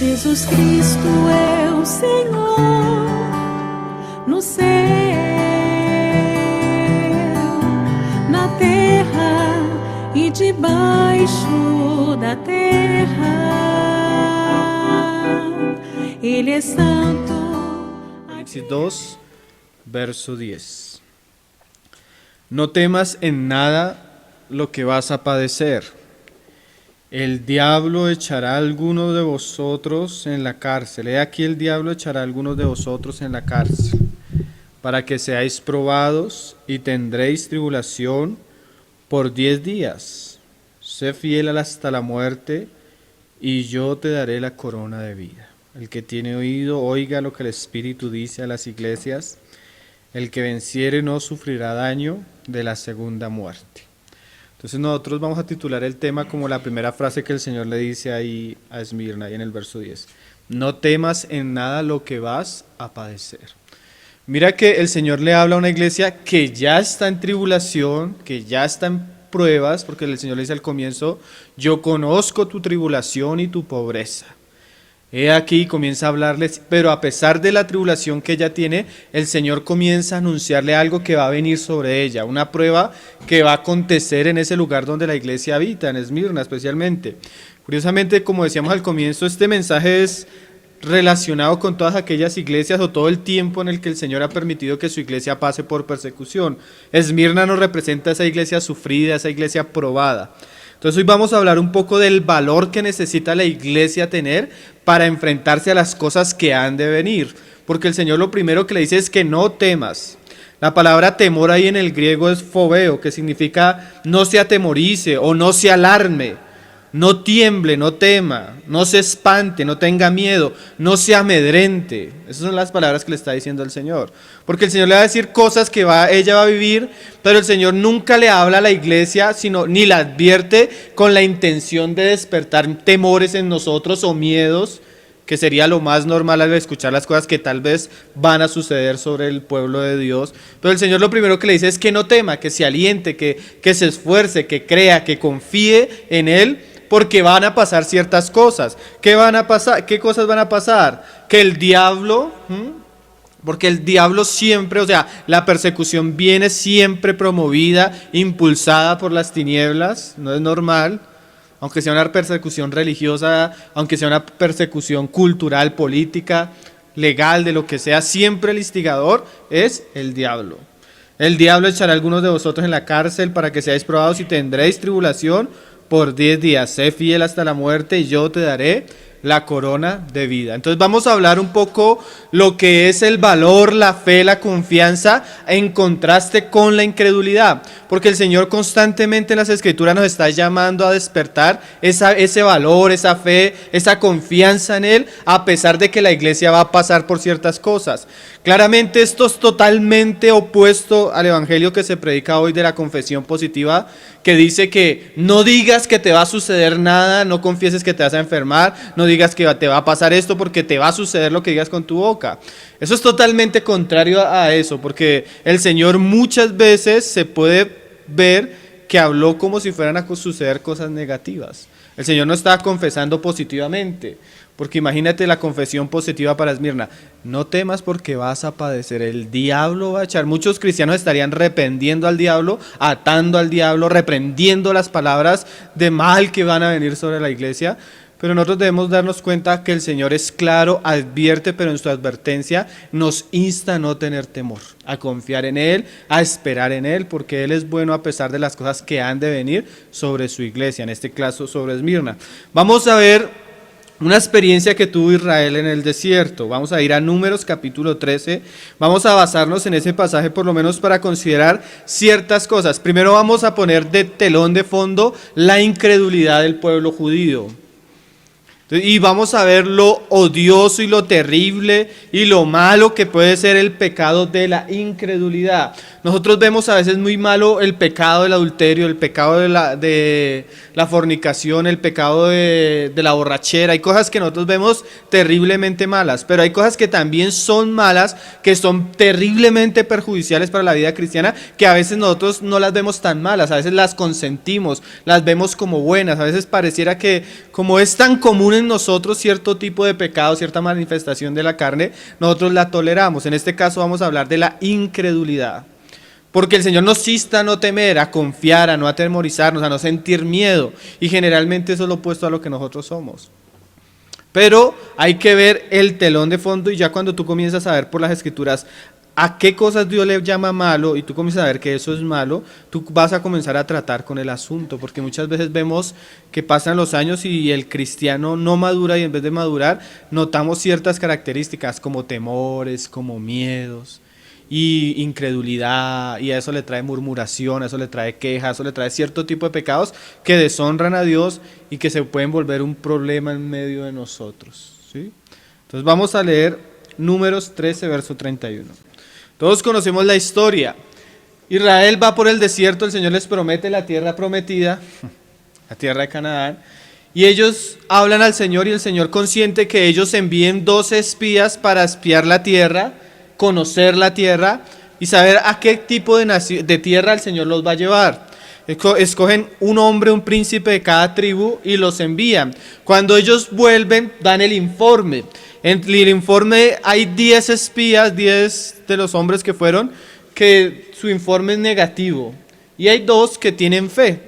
Jesus Cristo é o Senhor no céu, na terra e debaixo da terra. Ele é santo. Apocalipsis 2, verso 10. No temas en nada lo que vas a padecer. El diablo echará a algunos de vosotros en la cárcel. He aquí el diablo echará a algunos de vosotros en la cárcel, para que seáis probados y tendréis tribulación por 10 días. Sé fiel hasta la muerte y yo te daré la corona de vida. El que tiene oído, oiga lo que el Espíritu dice a las iglesias. El que venciere no sufrirá daño de la segunda muerte. Entonces nosotros vamos a titular el tema como la primera frase que el Señor le dice ahí a Esmirna, ahí en el verso 10. No temas en nada lo que vas a padecer. Mira que el Señor le habla a una iglesia que ya está en tribulación, que ya está en pruebas, porque el Señor le dice al comienzo, yo conozco tu tribulación y tu pobreza. He aquí, comienza a hablarles, pero a pesar de la tribulación que ella tiene, el Señor comienza a anunciarle algo que va a venir sobre ella, una prueba que va a acontecer en ese lugar donde la iglesia habita, en Esmirna especialmente. Curiosamente, como decíamos al comienzo, este mensaje es relacionado con todas aquellas iglesias o todo el tiempo en el que el Señor ha permitido que su iglesia pase por persecución. Esmirna nos representa esa iglesia sufrida, esa iglesia probada. Entonces hoy vamos a hablar un poco del valor que necesita la iglesia tener para enfrentarse a las cosas que han de venir. Porque el Señor lo primero que le dice es que no temas. La palabra temor ahí en el griego es fobeo, que significa no se atemorice o no se alarme. No tiemble, no tema, no se espante, no tenga miedo, no se amedrente. Esas son las palabras que le está diciendo el Señor. Porque el Señor le va a decir cosas que ella va a vivir, pero el Señor nunca le habla a la iglesia, ni la advierte con la intención de despertar temores en nosotros o miedos, que sería lo más normal al escuchar las cosas que tal vez van a suceder sobre el pueblo de Dios. Pero el Señor lo primero que le dice es que no tema, que se aliente, que se esfuerce, que crea, que confíe en Él, porque van a pasar ciertas cosas. ¿Qué van a pasar? ¿Qué cosas van a pasar? Que el diablo, porque el diablo siempre, o sea, la persecución viene siempre promovida, impulsada por las tinieblas, no es normal, aunque sea una persecución religiosa, aunque sea una persecución cultural, política, legal, de lo que sea, siempre el instigador es el diablo. El diablo echará a algunos de vosotros en la cárcel para que seáis probados y tendréis tribulación por 10 días, sé fiel hasta la muerte y yo te daré la corona de vida. Entonces vamos a hablar un poco lo que es el valor, la fe, la confianza en contraste con la incredulidad, porque el Señor constantemente en las Escrituras nos está llamando a despertar ese valor, esa fe, esa confianza en Él, a pesar de que la iglesia va a pasar por ciertas cosas. Claramente esto es totalmente opuesto al evangelio que se predica hoy de la confesión positiva, que dice que no digas que te va a suceder nada, no confieses que te vas a enfermar, no digas que te va a pasar esto porque te va a suceder lo que digas con tu boca. Eso es totalmente contrario a eso, porque el Señor muchas veces se puede ver que habló como si fueran a suceder cosas negativas. El Señor no estaba confesando positivamente, porque imagínate la confesión positiva para Esmirna. No temas porque vas a padecer, el diablo va a echar. Muchos cristianos estarían reprendiendo al diablo, atando al diablo, reprendiendo las palabras de mal que van a venir sobre la iglesia. Pero nosotros debemos darnos cuenta que el Señor es claro, advierte, pero en su advertencia nos insta a no tener temor, a confiar en Él, a esperar en Él, porque Él es bueno a pesar de las cosas que han de venir sobre su iglesia, en este caso sobre Esmirna. Vamos a ver una experiencia que tuvo Israel en el desierto. Vamos a ir a Números capítulo 13. Vamos a basarnos en ese pasaje por lo menos para considerar ciertas cosas. Primero vamos a poner de telón de fondo la incredulidad del pueblo judío. Y vamos a ver lo odioso y lo terrible y lo malo que puede ser el pecado de la incredulidad. Nosotros vemos a veces muy malo el pecado del adulterio, el pecado de la fornicación, el pecado de la borrachera. Hay cosas que nosotros vemos terriblemente malas, pero hay cosas que también son malas, que son terriblemente perjudiciales para la vida cristiana, que a veces nosotros no las vemos tan malas, a veces las consentimos, las vemos como buenas, a veces pareciera que como es tan común en nosotros cierto tipo de pecado, cierta manifestación de la carne, nosotros la toleramos. En este caso vamos a hablar de la incredulidad. Porque el Señor nos insta a no temer, a confiar, a no atemorizarnos, a no sentir miedo. Y generalmente eso es lo opuesto a lo que nosotros somos. Pero hay que ver el telón de fondo, y ya cuando tú comienzas a ver por las Escrituras a qué cosas Dios le llama malo y tú comienzas a ver que eso es malo, tú vas a comenzar a tratar con el asunto, porque muchas veces vemos que pasan los años y el cristiano no madura, y en vez de madurar notamos ciertas características como temores, como miedos y incredulidad, y a eso le trae murmuración, a eso le trae queja, a eso le trae cierto tipo de pecados que deshonran a Dios y que se pueden volver un problema en medio de nosotros, ¿sí? Entonces vamos a leer Números 13, verso 31. Todos conocemos la historia. Israel va por el desierto, el Señor les promete la tierra prometida, la tierra de Canaán, y ellos hablan al Señor, y el Señor consiente que ellos envíen 12 espías para espiar la tierra, conocer la tierra y saber a qué tipo de tierra el Señor los va a llevar. Escogen un hombre, un príncipe de cada tribu y los envían. Cuando ellos vuelven, dan el informe. En el informe hay 10 espías, 10 de los hombres que fueron, que su informe es negativo. Y hay 2 que tienen fe.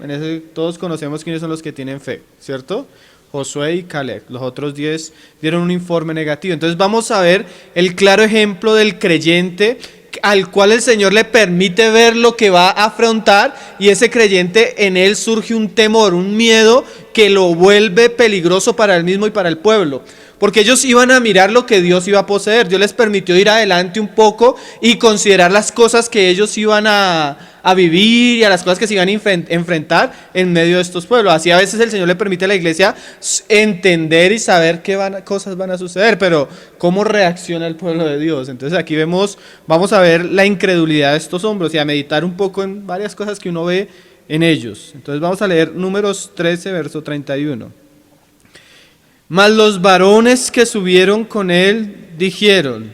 Todos conocemos quiénes son los que tienen fe, ¿cierto? Josué y Caleb. Los otros 10 dieron un informe negativo. Entonces vamos a ver el claro ejemplo del creyente al cual el Señor le permite ver lo que va a afrontar, y ese creyente, en él surge un temor, un miedo que lo vuelve peligroso para él mismo y para el pueblo. Porque ellos iban a mirar lo que Dios iba a poseer. Dios les permitió ir adelante un poco y considerar las cosas que ellos iban a vivir y a las cosas que se iban a enfrentar en medio de estos pueblos. Así a veces el Señor le permite a la iglesia entender y saber qué cosas van a suceder, pero ¿cómo reacciona el pueblo de Dios? Entonces aquí vamos a ver la incredulidad de estos hombres y a meditar un poco en varias cosas que uno ve en ellos. Entonces vamos a leer Números 13, verso 31. Mas los varones que subieron con él dijeron: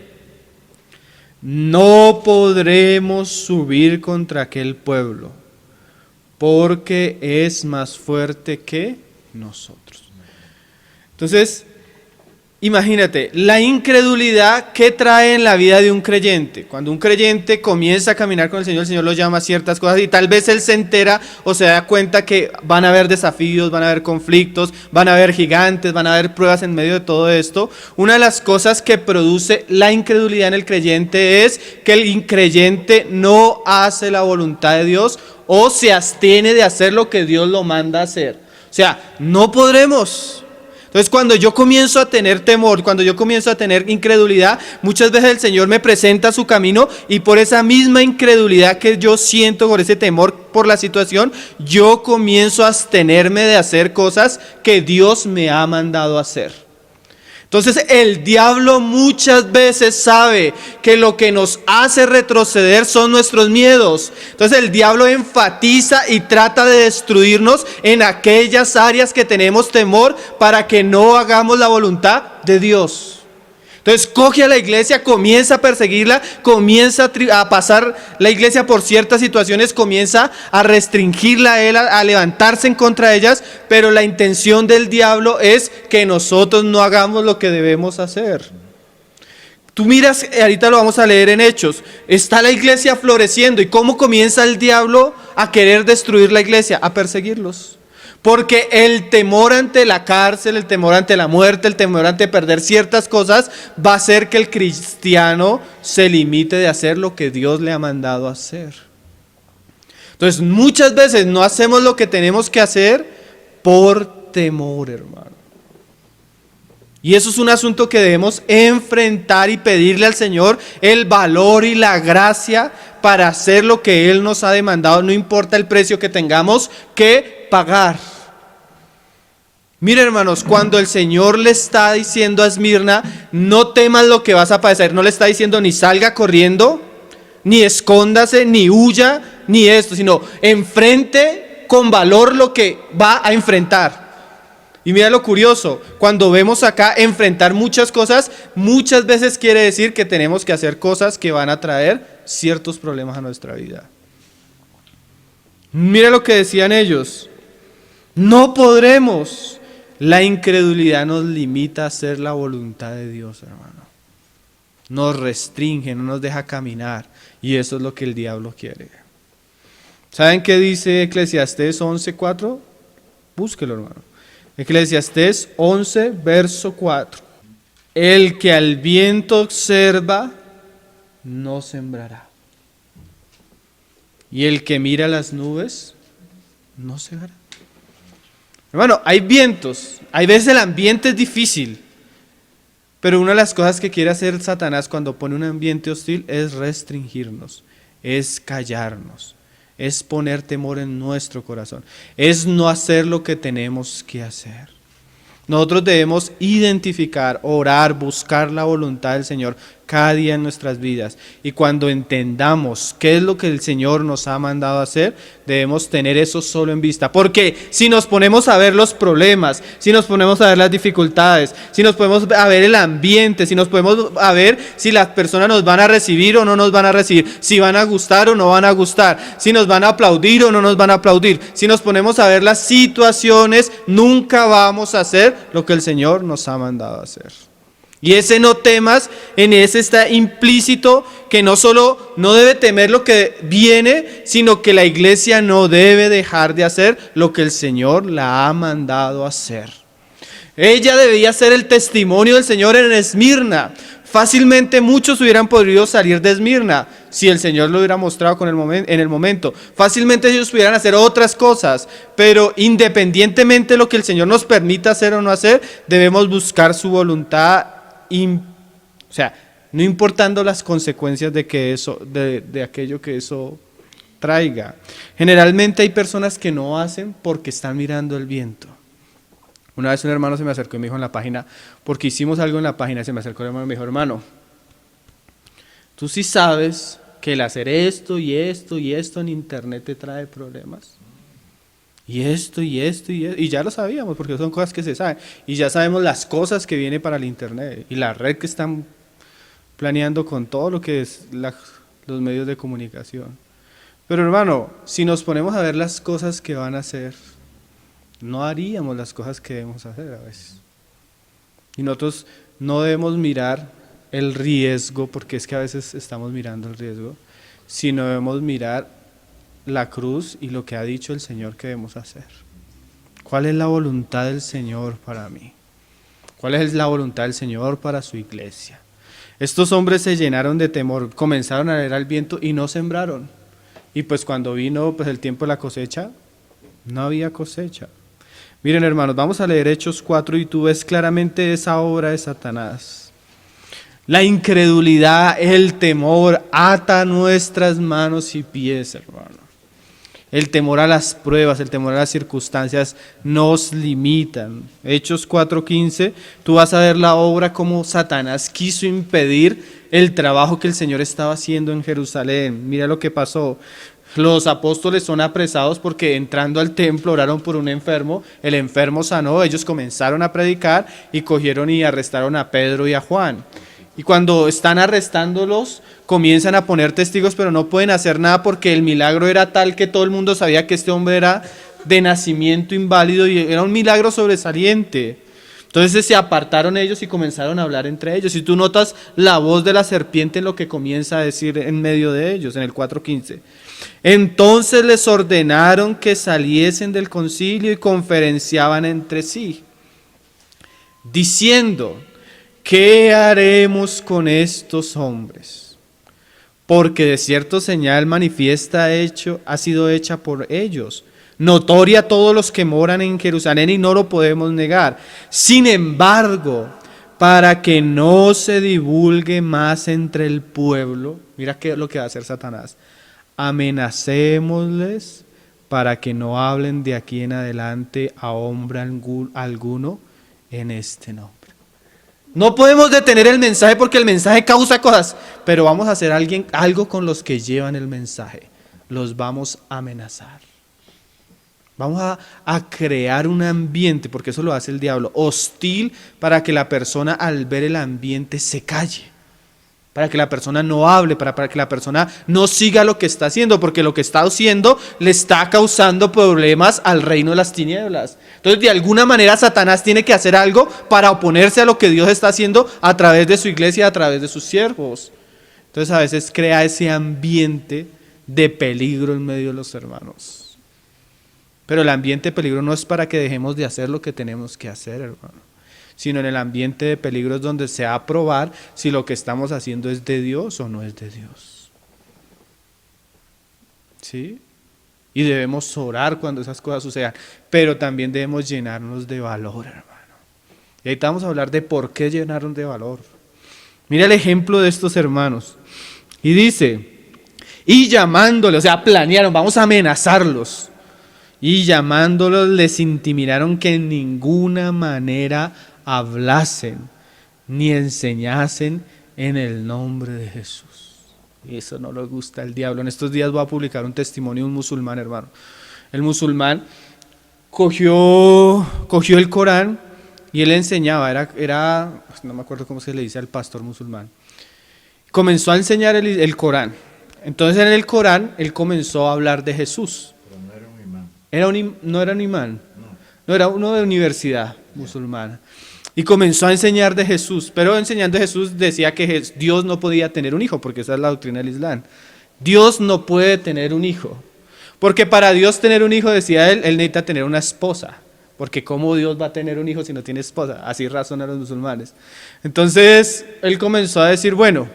no podremos subir contra aquel pueblo, porque es más fuerte que nosotros. Entonces, imagínate, la incredulidad que trae en la vida de un creyente. Cuando un creyente comienza a caminar con el Señor lo llama a ciertas cosas y tal vez él se entera o se da cuenta que van a haber desafíos, van a haber conflictos, van a haber gigantes, van a haber pruebas en medio de todo esto. Una de las cosas que produce la incredulidad en el creyente es que el creyente no hace la voluntad de Dios o se abstiene de hacer lo que Dios lo manda a hacer. O sea, no podremos. Entonces cuando yo comienzo a tener temor, cuando yo comienzo a tener incredulidad, muchas veces el Señor me presenta su camino y por esa misma incredulidad que yo siento, por ese temor por la situación, yo comienzo a abstenerme de hacer cosas que Dios me ha mandado hacer. Entonces el diablo muchas veces sabe que lo que nos hace retroceder son nuestros miedos. Entonces el diablo enfatiza y trata de destruirnos en aquellas áreas que tenemos temor para que no hagamos la voluntad de Dios. Entonces coge a la iglesia, comienza a perseguirla, comienza a pasar la iglesia por ciertas situaciones, comienza a restringirla a él, a levantarse en contra de ellas, pero la intención del diablo es que nosotros no hagamos lo que debemos hacer. Tú miras, ahorita lo vamos a leer en Hechos, está la iglesia floreciendo, ¿y cómo comienza el diablo a querer destruir la iglesia? A perseguirlos. Porque el temor ante la cárcel, el temor ante la muerte, el temor ante perder ciertas cosas va a hacer que el cristiano se limite de hacer lo que Dios le ha mandado hacer. Entonces muchas veces no hacemos lo que tenemos que hacer por temor, hermano. Y eso es un asunto que debemos enfrentar y pedirle al Señor el valor y la gracia para hacer lo que Él nos ha demandado, no importa el precio que tengamos que pagar. Miren, hermanos, cuando el Señor le está diciendo a Esmirna, no temas lo que vas a padecer, no le está diciendo ni salga corriendo, ni escóndase, ni huya, ni esto, sino enfrente con valor lo que va a enfrentar. Y mira lo curioso, cuando vemos acá enfrentar muchas cosas, muchas veces quiere decir que tenemos que hacer cosas que van a traer ciertos problemas a nuestra vida. Mira lo que decían ellos: no podremos. La incredulidad nos limita a hacer la voluntad de Dios, hermano. Nos restringe, no nos deja caminar. Y eso es lo que el diablo quiere. ¿Saben qué dice Eclesiastés 11:4? Búsquelo, hermano. Eclesiastés 11, verso 4. El que al viento observa, no sembrará. Y el que mira las nubes, no segará. Hermano, hay vientos. Hay veces el ambiente es difícil. Pero una de las cosas que quiere hacer Satanás cuando pone un ambiente hostil es restringirnos, es callarnos, es poner temor en nuestro corazón, es no hacer lo que tenemos que hacer. Nosotros debemos identificar, orar, buscar la voluntad del Señor cada día en nuestras vidas. Y cuando entendamos qué es lo que el Señor nos ha mandado a hacer, debemos tener eso solo en vista. Porque si nos ponemos a ver los problemas, si nos ponemos a ver las dificultades, si nos ponemos a ver el ambiente, si nos ponemos a ver si las personas nos van a recibir o no nos van a recibir, si van a gustar o no van a gustar, si nos van a aplaudir o no nos van a aplaudir, si nos ponemos a ver las situaciones, nunca vamos a hacer lo que el Señor nos ha mandado a hacer. Y ese no temas, en ese está implícito que no solo no debe temer lo que viene, sino que la iglesia no debe dejar de hacer lo que el Señor la ha mandado a hacer. Ella debía ser el testimonio del Señor en Esmirna. Fácilmente muchos hubieran podido salir de Esmirna si el Señor lo hubiera mostrado en el momento. Fácilmente ellos pudieran hacer otras cosas, pero independientemente de lo que el Señor nos permita hacer o no hacer, debemos buscar su voluntad. O sea, no importando las consecuencias de aquello que eso traiga. Generalmente hay personas que no hacen porque están mirando el viento. Una vez un hermano se me acercó y me dijo en la página, porque hicimos algo en la página, se me acercó el hermano y me dijo, hermano, tú sí sabes que el hacer esto y esto y esto en internet te trae problemas. Y esto, y ya lo sabíamos, porque son cosas que se saben. Y ya sabemos las cosas que vienen para el internet y la red que están planeando con todo lo que es los medios de comunicación. Pero hermano, si nos ponemos a ver las cosas que van a hacer, no haríamos las cosas que debemos hacer a veces. Y nosotros no debemos mirar el riesgo, porque es que a veces estamos mirando el riesgo, sino debemos mirar la cruz y lo que ha dicho el Señor que debemos hacer. ¿Cuál es la voluntad del Señor para mí? ¿Cuál es la voluntad del Señor para su iglesia? Estos hombres se llenaron de temor, comenzaron a leer al viento y no sembraron. Y pues cuando vino el tiempo de la cosecha, no había cosecha. Miren hermanos, vamos a leer Hechos 4 y tú ves claramente esa obra de Satanás. La incredulidad, el temor ata nuestras manos y pies, hermano. El temor a las pruebas, el temor a las circunstancias nos limitan. Hechos 4:15, tú vas a ver la obra como Satanás quiso impedir el trabajo que el Señor estaba haciendo en Jerusalén. Mira lo que pasó. Los apóstoles son apresados porque entrando al templo oraron por un enfermo, el enfermo sanó, ellos comenzaron a predicar y cogieron y arrestaron a Pedro y a Juan. Y cuando están arrestándolos, comienzan a poner testigos, pero no pueden hacer nada porque el milagro era tal que todo el mundo sabía que este hombre era de nacimiento inválido y era un milagro sobresaliente. Entonces se apartaron ellos y comenzaron a hablar entre ellos. Y tú notas la voz de la serpiente en lo que comienza a decir en medio de ellos, en el 4:15. Entonces les ordenaron que saliesen del concilio y conferenciaban entre sí, diciendo: ¿qué haremos con estos hombres? Porque de cierto señal manifiesta ha sido hecha por ellos, notoria a todos los que moran en Jerusalén, y no lo podemos negar. Sin embargo, para que no se divulgue más entre el pueblo, mira qué es lo que va a hacer Satanás, amenacémosles para que no hablen de aquí en adelante a hombre alguno en este nombre. No podemos detener el mensaje porque el mensaje causa cosas, pero vamos a hacer algo con los que llevan el mensaje. Los vamos a amenazar. Vamos a crear un ambiente, porque eso lo hace el diablo, hostil, para que la persona al ver el ambiente se calle, para que la persona no hable, para que la persona no siga lo que está haciendo, porque lo que está haciendo le está causando problemas al reino de las tinieblas. Entonces, de alguna manera, Satanás tiene que hacer algo para oponerse a lo que Dios está haciendo a través de su iglesia, a través de sus siervos. Entonces, a veces crea ese ambiente de peligro en medio de los hermanos. Pero el ambiente de peligro no es para que dejemos de hacer lo que tenemos que hacer, hermano, sino en el ambiente de peligro es donde se va a probar si lo que estamos haciendo es de Dios o no es de Dios. ¿Sí? Y debemos orar cuando esas cosas sucedan, pero también debemos llenarnos de valor, hermano. Y ahorita vamos a hablar de por qué llenarnos de valor. Mira el ejemplo de estos hermanos. Y dice, y llamándoles, o sea, planearon, vamos a amenazarlos. Y llamándolos les intimidaron que en ninguna manera hablasen ni enseñasen en el nombre de Jesús. Y eso no le gusta al diablo. En estos días voy a publicar un testimonio de un musulmán, hermano. El musulmán cogió el Corán y él enseñaba, no me acuerdo cómo se le dice al pastor musulmán. Comenzó a enseñar el Corán. Entonces en el Corán él comenzó a hablar de Jesús. Pero no era un imán. No era un imán. No, era uno de universidad musulmana. Y comenzó a enseñar de Jesús, pero enseñando de Jesús decía que Dios no podía tener un hijo, porque esa es la doctrina del Islam. Dios no puede tener un hijo, porque para Dios tener un hijo, decía él necesita tener una esposa, porque ¿cómo Dios va a tener un hijo si no tiene esposa? Así razonan los musulmanes. Entonces él comenzó a decir, bueno,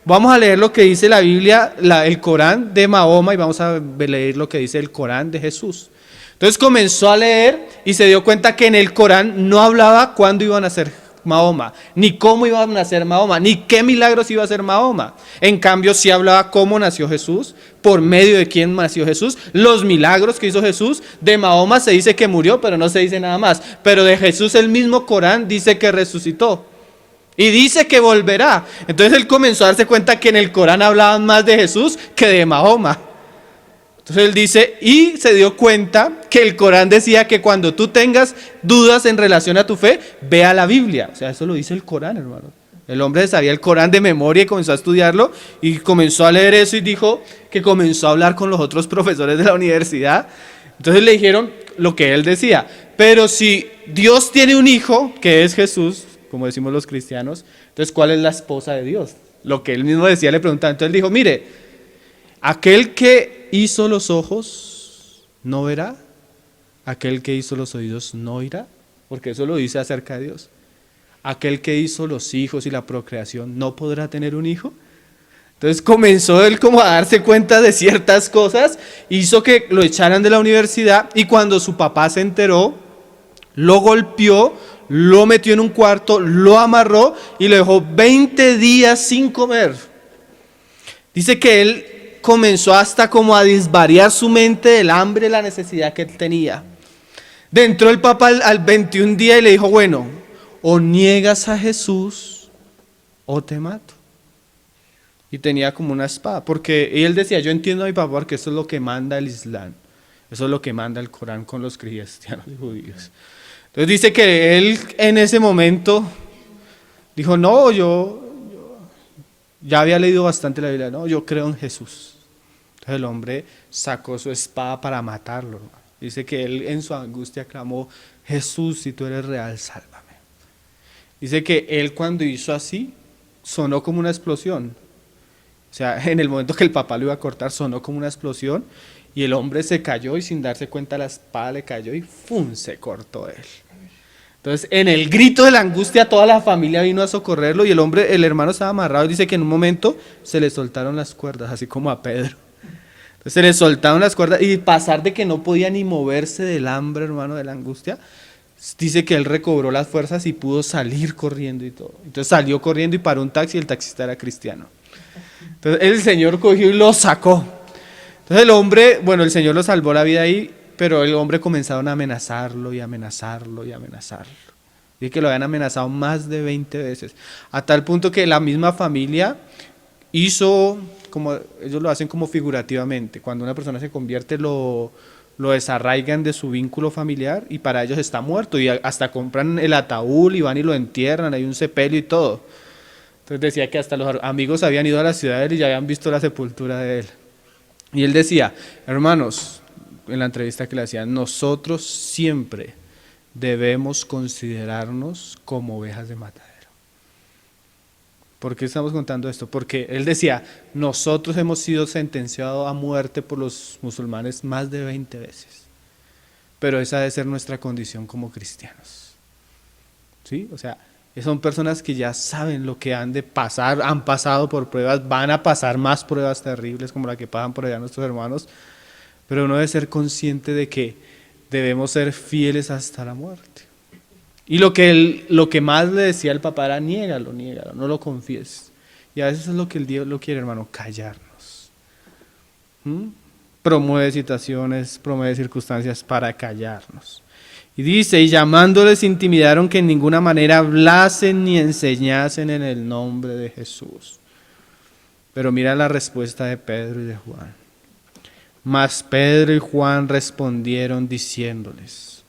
vamos a leer lo que dice la Biblia, el Corán de Mahoma, y vamos a leer lo que dice el Corán de Jesús. Entonces comenzó a leer y se dio cuenta que en el Corán no hablaba cuándo iban a nacer Mahoma, ni cómo iba a nacer Mahoma, ni qué milagros iba a hacer Mahoma. En cambio sí hablaba cómo nació Jesús, por medio de quién nació Jesús, los milagros que hizo Jesús. De Mahoma se dice que murió, pero no se dice nada más. Pero de Jesús el mismo Corán dice que resucitó y dice que volverá. Entonces él comenzó a darse cuenta que en el Corán hablaban más de Jesús que de Mahoma. Entonces él dice, y se dio cuenta que el Corán decía que cuando tú tengas dudas en relación a tu fe, ve a la Biblia. O sea, eso lo dice el Corán, hermano. El hombre sabía el Corán de memoria y comenzó a estudiarlo y comenzó a leer eso y dijo que comenzó a hablar con los otros profesores de la universidad. Entonces le dijeron lo que él decía, pero si Dios tiene un hijo, que es Jesús, como decimos los cristianos, entonces ¿cuál es la esposa de Dios? Lo que él mismo decía, le preguntaba. Entonces él dijo, mire, aquel que hizo los ojos no verá, aquel que hizo los oídos no oirá, porque eso lo dice acerca de Dios. Aquel que hizo los hijos y la procreación no podrá tener un hijo. Entonces comenzó él como a darse cuenta de ciertas cosas, hizo que lo echaran de la universidad y cuando su papá se enteró, lo golpeó, lo metió en un cuarto, lo amarró y lo dejó 20 días sin comer. Dice que él comenzó hasta como a disvariar su mente del hambre y la necesidad que él tenía. Entró el Papa al 21 día y le dijo, bueno, o niegas a Jesús o te mato. Y tenía como una espada, porque él decía, yo entiendo a mi papá porque eso es lo que manda el Islam, eso es lo que manda el Corán con los cristianos y judíos. Entonces dice que él en ese momento dijo, no, yo ya había leído bastante la Biblia, no, yo creo en Jesús. Entonces el hombre sacó su espada para matarlo. Dice que él en su angustia clamó, Jesús, si tú eres real, sálvame. Dice que él cuando hizo así, sonó como una explosión. O sea, en el momento que el papá lo iba a cortar, sonó como una explosión y el hombre se cayó y sin darse cuenta la espada le cayó y ¡fum! Se cortó él. Entonces, en el grito de la angustia, toda la familia vino a socorrerlo y el hermano estaba amarrado y dice que en un momento se le soltaron las cuerdas, así como a Pedro. Entonces se le soltaron las cuerdas y pasar de que no podía ni moverse del hambre, hermano, de la angustia, dice que él recobró las fuerzas y pudo salir corriendo y todo. Entonces salió corriendo y paró un taxi y el taxista era cristiano. Entonces el Señor cogió y lo sacó. Entonces el hombre, bueno, el Señor lo salvó la vida ahí, pero el hombre comenzaron a amenazarlo y amenazarlo y amenazarlo. Dice que lo habían amenazado más de 20 veces, a tal punto que la misma familia hizo, como ellos lo hacen como figurativamente, cuando una persona se convierte lo desarraigan de su vínculo familiar y para ellos está muerto y hasta compran el ataúd y van y lo entierran, hay un sepelio y todo. Entonces decía que hasta los amigos habían ido a la ciudad de él y ya habían visto la sepultura de él. Y él decía, hermanos, en la entrevista que le hacían, nosotros siempre debemos considerarnos como ovejas de matadero. ¿Por qué estamos contando esto? Porque él decía, nosotros hemos sido sentenciados a muerte por los musulmanes más de 20 veces. Pero esa debe ser nuestra condición como cristianos. ¿Sí? O sea, son personas que ya saben lo que han de pasar, han pasado por pruebas, van a pasar más pruebas terribles como la que pasan por allá nuestros hermanos, pero uno debe ser consciente de que debemos ser fieles hasta la muerte. Y lo que más le decía el papá era niégalo, no lo confieses. Y a veces es lo que el diablo quiere, hermano, callarnos. Promueve situaciones, promueve circunstancias para callarnos. Y dice, y llamándoles intimidaron que en ninguna manera hablasen ni enseñasen en el nombre de Jesús. Pero mira la respuesta de Pedro y de Juan. Mas Pedro y Juan respondieron diciéndoles,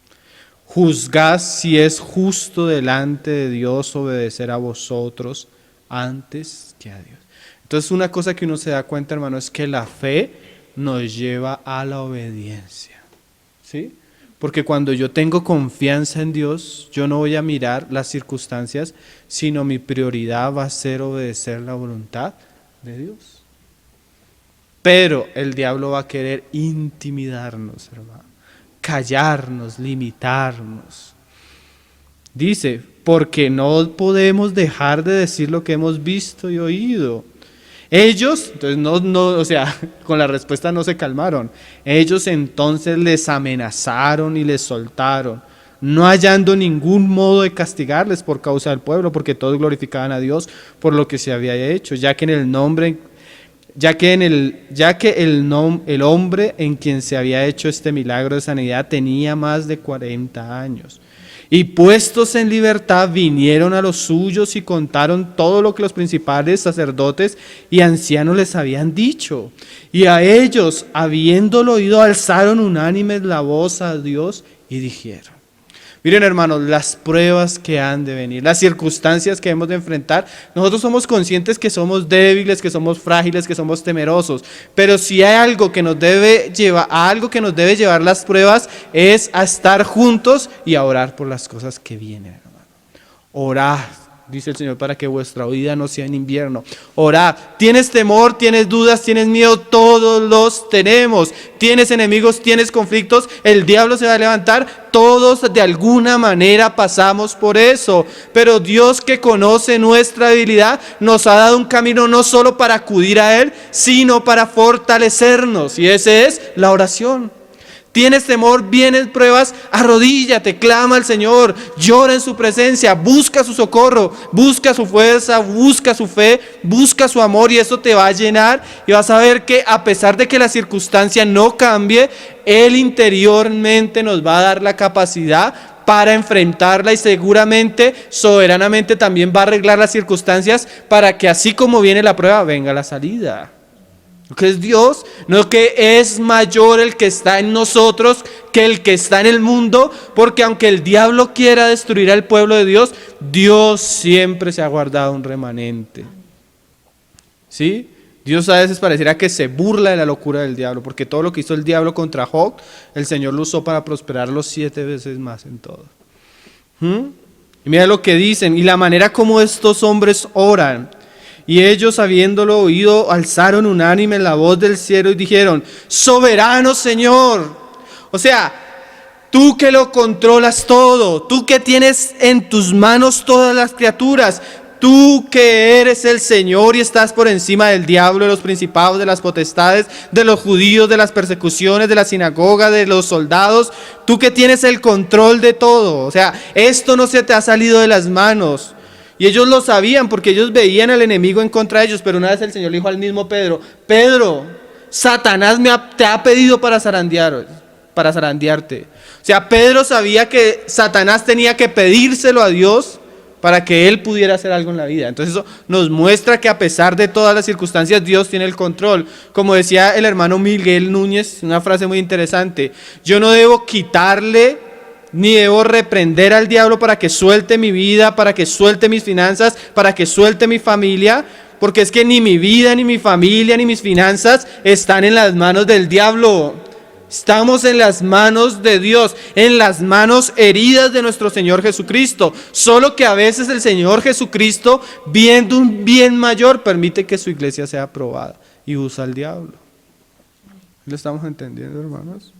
juzgad si es justo delante de Dios obedecer a vosotros antes que a Dios. Entonces una cosa que uno se da cuenta, hermano, es que la fe nos lleva a la obediencia. ¿Sí? Porque cuando yo tengo confianza en Dios, yo no voy a mirar las circunstancias, sino mi prioridad va a ser obedecer la voluntad de Dios. Pero el diablo va a querer intimidarnos, hermano, callarnos, limitarnos. Dice, porque no podemos dejar de decir lo que hemos visto y oído. Ellos, entonces o sea, con la respuesta no se calmaron. Ellos entonces les amenazaron y les soltaron, no hallando ningún modo de castigarles por causa del pueblo, porque todos glorificaban a Dios por lo que se había hecho, ya que el hombre en quien se había hecho este milagro de sanidad tenía más de 40 años. Y puestos en libertad vinieron a los suyos y contaron todo lo que los principales sacerdotes y ancianos les habían dicho. Y a ellos, habiéndolo oído, alzaron unánimes la voz a Dios y dijeron. Miren, hermanos, las pruebas que han de venir, las circunstancias que hemos de enfrentar, nosotros somos conscientes que somos débiles, que somos frágiles, que somos temerosos, pero si hay algo que nos debe llevar las pruebas es a estar juntos y a orar por las cosas que vienen, hermano. Orad, dice el Señor, para que vuestra vida no sea en invierno. Orad. ¿Tienes temor? ¿Tienes dudas? ¿Tienes miedo? Todos los tenemos. ¿Tienes enemigos? ¿Tienes conflictos? El diablo se va a levantar. Todos de alguna manera pasamos por eso. Pero Dios, que conoce nuestra debilidad, nos ha dado un camino no solo para acudir a Él, sino para fortalecernos. Y ese es la oración. ¿Tienes temor? ¿Vienen pruebas? Arrodíllate, clama al Señor, llora en su presencia, busca su socorro, busca su fuerza, busca su fe, busca su amor, y eso te va a llenar y vas a ver que a pesar de que la circunstancia no cambie, Él interiormente nos va a dar la capacidad para enfrentarla y seguramente, soberanamente también va a arreglar las circunstancias para que así como viene la prueba, venga la salida. Que es Dios, no que es mayor el que está en nosotros que el que está en el mundo, porque aunque el diablo quiera destruir al pueblo de Dios, Dios siempre se ha guardado un remanente. ¿Sí? Dios a veces pareciera que se burla de la locura del diablo, porque todo lo que hizo el diablo contra Job, el Señor lo usó para prosperarlo 7 veces más en todo. Y mira lo que dicen, y la manera como estos hombres oran. Y ellos, habiéndolo oído, alzaron unánime la voz del cielo y dijeron: soberano Señor. O sea, tú que lo controlas todo, tú que tienes en tus manos todas las criaturas, tú que eres el Señor y estás por encima del diablo, de los principados, de las potestades, de los judíos, de las persecuciones, de la sinagoga, de los soldados, tú que tienes el control de todo. O sea, esto no se te ha salido de las manos. Y ellos lo sabían porque ellos veían al enemigo en contra de ellos, pero una vez el Señor le dijo al mismo Pedro: Pedro, Satanás te ha pedido para zarandearte. O sea, Pedro sabía que Satanás tenía que pedírselo a Dios para que él pudiera hacer algo en la vida. Entonces eso nos muestra que a pesar de todas las circunstancias, Dios tiene el control. Como decía el hermano Miguel Núñez, una frase muy interesante: yo no debo quitarle ni debo reprender al diablo para que suelte mi vida, para que suelte mis finanzas, para que suelte mi familia, porque es que ni mi vida, ni mi familia, ni mis finanzas están en las manos del diablo. Estamos en las manos de Dios, en las manos heridas de nuestro Señor Jesucristo. Solo que a veces el Señor Jesucristo, viendo un bien mayor, permite que su iglesia sea aprobada y usa al diablo. ¿Lo estamos entendiendo, hermanos?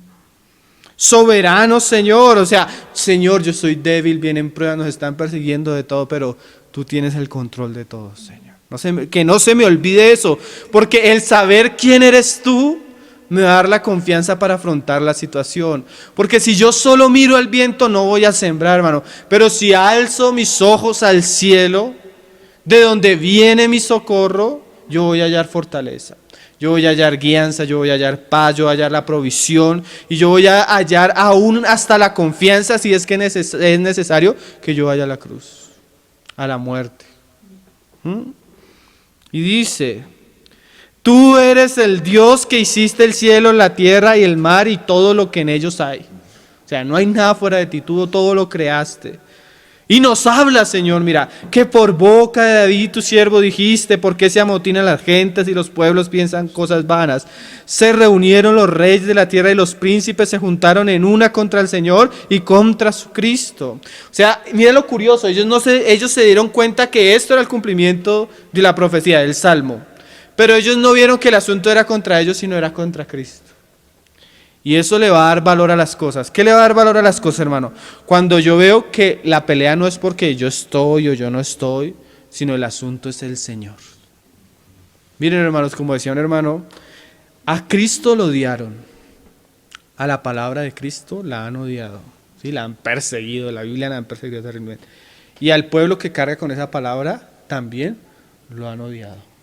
Soberano Señor, o sea, Señor, yo soy débil, vienen pruebas, nos están persiguiendo de todo, pero tú tienes el control de todo, Señor. Que no se me olvide eso, porque el saber quién eres tú me va a dar la confianza para afrontar la situación. Porque si yo solo miro al viento no voy a sembrar, hermano, pero si alzo mis ojos al cielo, de donde viene mi socorro, yo voy a hallar fortaleza. Yo voy a hallar guianza, yo voy a hallar paz, yo voy a hallar la provisión y yo voy a hallar aún hasta la confianza, si es que es necesario, que yo vaya a la cruz, a la muerte. Y dice, tú eres el Dios que hiciste el cielo, la tierra y el mar y todo lo que en ellos hay. O sea, no hay nada fuera de ti, tú todo lo creaste. Y nos habla, Señor, mira, que por boca de David tu siervo dijiste, ¿por qué se amotinan las gentes y los pueblos piensan cosas vanas? Se reunieron los reyes de la tierra y los príncipes se juntaron en una contra el Señor y contra su Cristo. O sea, mira lo curioso, ellos se dieron cuenta que esto era el cumplimiento de la profecía del Salmo, pero ellos no vieron que el asunto era contra ellos, sino era contra Cristo. Y eso le va a dar valor a las cosas. ¿Qué le va a dar valor a las cosas, hermano? Cuando yo veo que la pelea no es porque yo estoy o yo no estoy, sino el asunto es el Señor. Miren, hermanos, como decía un hermano, a Cristo lo odiaron, a la palabra de Cristo la han odiado, ¿sí? La han perseguido, la Biblia la han perseguido terriblemente. Y al pueblo que carga con esa palabra también lo han odiado.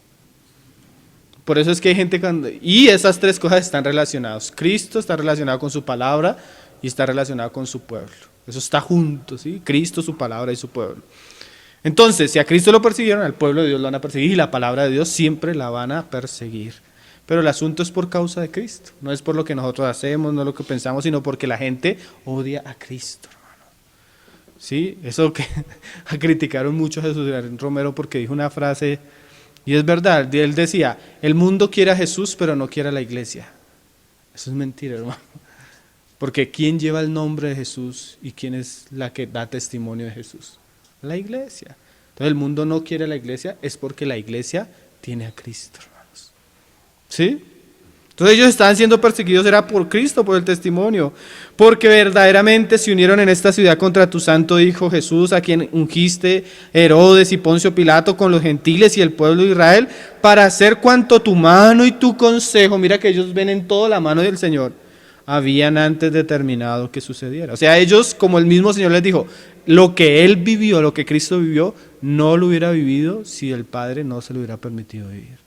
Por eso es que hay gente y esas tres cosas están relacionadas. Cristo está relacionado con su palabra y está relacionado con su pueblo. Eso está junto, ¿sí? Cristo, su palabra y su pueblo. Entonces, si a Cristo lo persiguieron, al pueblo de Dios lo van a perseguir y la palabra de Dios siempre la van a perseguir. Pero el asunto es por causa de Cristo. No es por lo que nosotros hacemos, no es lo que pensamos, sino porque la gente odia a Cristo, hermano. ¿Sí? Eso que criticaron mucho a Jesús Romero porque dijo una frase. Y es verdad, él decía, el mundo quiere a Jesús, pero no quiere a la iglesia. Eso es mentira, hermano. Porque ¿quién lleva el nombre de Jesús y quién es la que da testimonio de Jesús? La iglesia. Entonces el mundo no quiere a la iglesia, es porque la iglesia tiene a Cristo, hermanos. ¿Sí? Entonces ellos estaban siendo perseguidos, era por Cristo, por el testimonio, porque verdaderamente se unieron en esta ciudad contra tu santo Hijo Jesús, a quien ungiste Herodes y Poncio Pilato con los gentiles y el pueblo de Israel, para hacer cuanto tu mano y tu consejo, mira que ellos ven en todo la mano del Señor, habían antes determinado que sucediera. O sea, ellos, como el mismo Señor les dijo, lo que Él vivió, lo que Cristo vivió, no lo hubiera vivido si el Padre no se lo hubiera permitido vivir.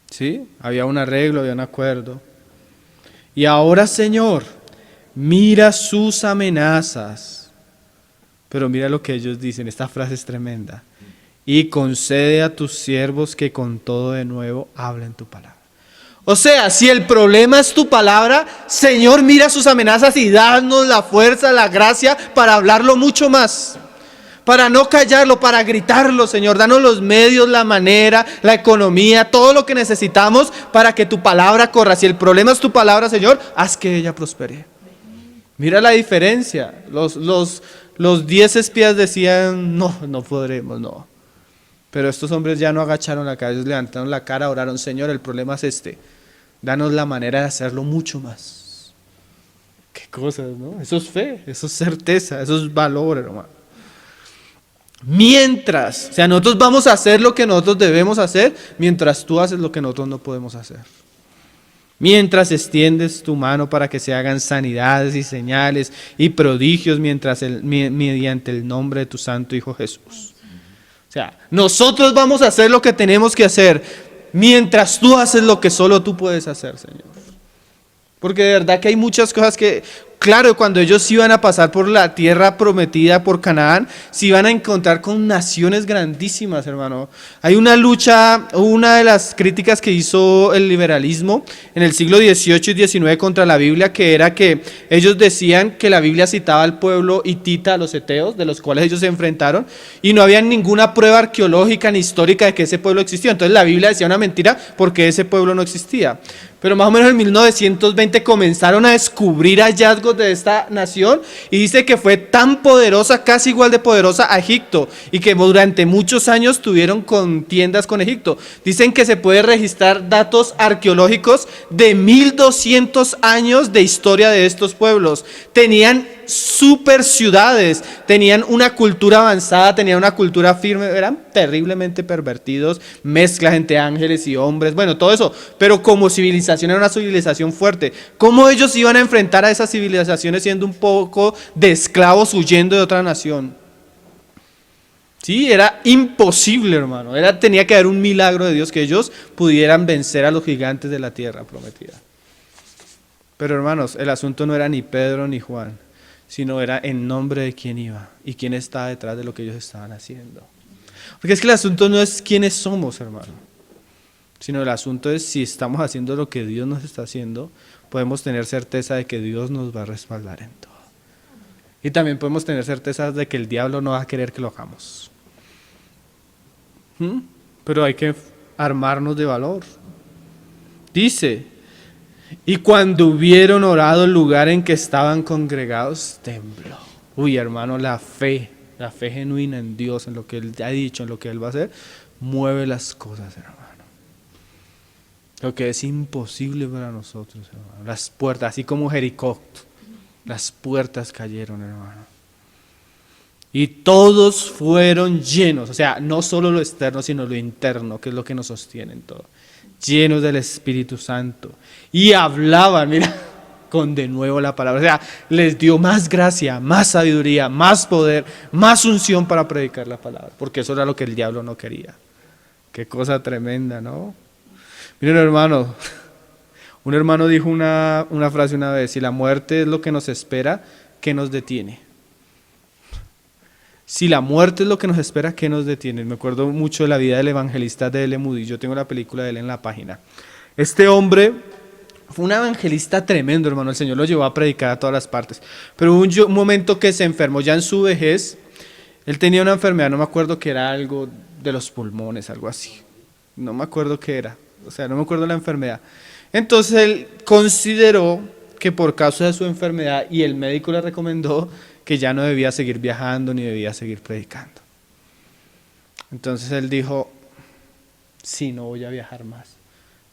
¿Sí? Había un arreglo, había un acuerdo. Y ahora, Señor, mira sus amenazas. Pero mira lo que ellos dicen, esta frase es tremenda. Y concede a tus siervos que con todo de nuevo hablen tu palabra. O sea, si el problema es tu palabra, Señor, mira sus amenazas y danos la fuerza, la gracia para hablarlo mucho más. Para no callarlo, para gritarlo, Señor. Danos los medios, la manera, la economía, todo lo que necesitamos para que tu palabra corra. Si el problema es tu palabra, Señor, haz que ella prospere. Mira la diferencia. Los 10 espías decían, no podremos, no. Pero estos hombres ya no agacharon la cabeza, levantaron la cara, oraron, Señor, el problema es este. Danos la manera de hacerlo mucho más. Qué cosas, ¿no? Eso es fe, eso es certeza, eso es valor, hermano. Mientras, o sea, nosotros vamos a hacer lo que nosotros debemos hacer, mientras tú haces lo que nosotros no podemos hacer. Mientras extiendes tu mano para que se hagan sanidades y señales y prodigios mediante el nombre de tu santo Hijo Jesús. O sea, nosotros vamos a hacer lo que tenemos que hacer, mientras tú haces lo que solo tú puedes hacer, Señor. Porque de verdad que hay muchas cosas que, claro, cuando ellos iban a pasar por la tierra prometida, por Canaán, se iban a encontrar con naciones grandísimas, hermano. Hay una lucha, una de las críticas que hizo el liberalismo en el siglo XVIII y XIX contra la Biblia, que era que ellos decían que la Biblia citaba al pueblo hitita, a los heteos, de los cuales ellos se enfrentaron, y no había ninguna prueba arqueológica ni histórica de que ese pueblo existió. Entonces la Biblia decía una mentira porque ese pueblo no existía. Pero más o menos en 1920 comenzaron a descubrir hallazgos de esta nación y dice que fue tan poderosa, casi igual de poderosa a Egipto, y que durante muchos años tuvieron contiendas con Egipto. Dicen que se puede registrar datos arqueológicos de 1200 años de historia de estos pueblos. Tenían super ciudades, tenían una cultura avanzada, tenían una cultura firme, eran terriblemente pervertidos, mezclas entre ángeles y hombres, bueno, todo eso, pero como civilización era una civilización fuerte. ¿Cómo ellos iban a enfrentar a esas civilizaciones siendo un poco de esclavos huyendo de otra nación? Sí, era imposible, hermano, tenía que haber un milagro de Dios que ellos pudieran vencer a los gigantes de la tierra prometida. Pero hermanos, el asunto no era ni Pedro ni Juan, sino era en nombre de quién iba y quién estaba detrás de lo que ellos estaban haciendo. Porque es que el asunto no es quiénes somos, hermano, sino el asunto es si estamos haciendo lo que Dios nos está haciendo, podemos tener certeza de que Dios nos va a respaldar en todo. Y también podemos tener certeza de que el diablo no va a querer que lo hagamos. Pero hay que armarnos de valor. Dice: y cuando hubieron orado, el lugar en que estaban congregados tembló. Uy, hermano, la fe genuina en Dios, en lo que Él ha dicho, en lo que Él va a hacer, mueve las cosas, hermano. Lo que es imposible para nosotros, hermano. Las puertas, así como Jericó, las puertas cayeron, hermano. Y todos fueron llenos, o sea, no solo lo externo, sino lo interno, que es lo que nos sostiene en todo. Llenos del Espíritu Santo. Y hablaban, mira, con de nuevo la palabra. O sea, les dio más gracia, más sabiduría, más poder, más unción para predicar la palabra. Porque eso era lo que el diablo no quería. Qué cosa tremenda, ¿no? Miren, hermano, un hermano dijo una frase una vez: si la muerte es lo que nos espera, ¿qué nos detiene? Si la muerte es lo que nos espera, ¿qué nos detiene? Me acuerdo mucho de la vida del evangelista D.L. Moody. Yo tengo la película de él en la página. Este hombre fue un evangelista tremendo, hermano. El Señor lo llevó a predicar a todas las partes. Pero hubo un momento que se enfermó ya en su vejez. Él tenía una enfermedad, no me acuerdo que era algo de los pulmones, algo así. No me acuerdo qué era. O sea, no me acuerdo la enfermedad. Entonces él consideró que por causa de su enfermedad, y el médico le recomendó que ya no debía seguir viajando ni debía seguir predicando. Entonces él dijo: sí, no voy a viajar más.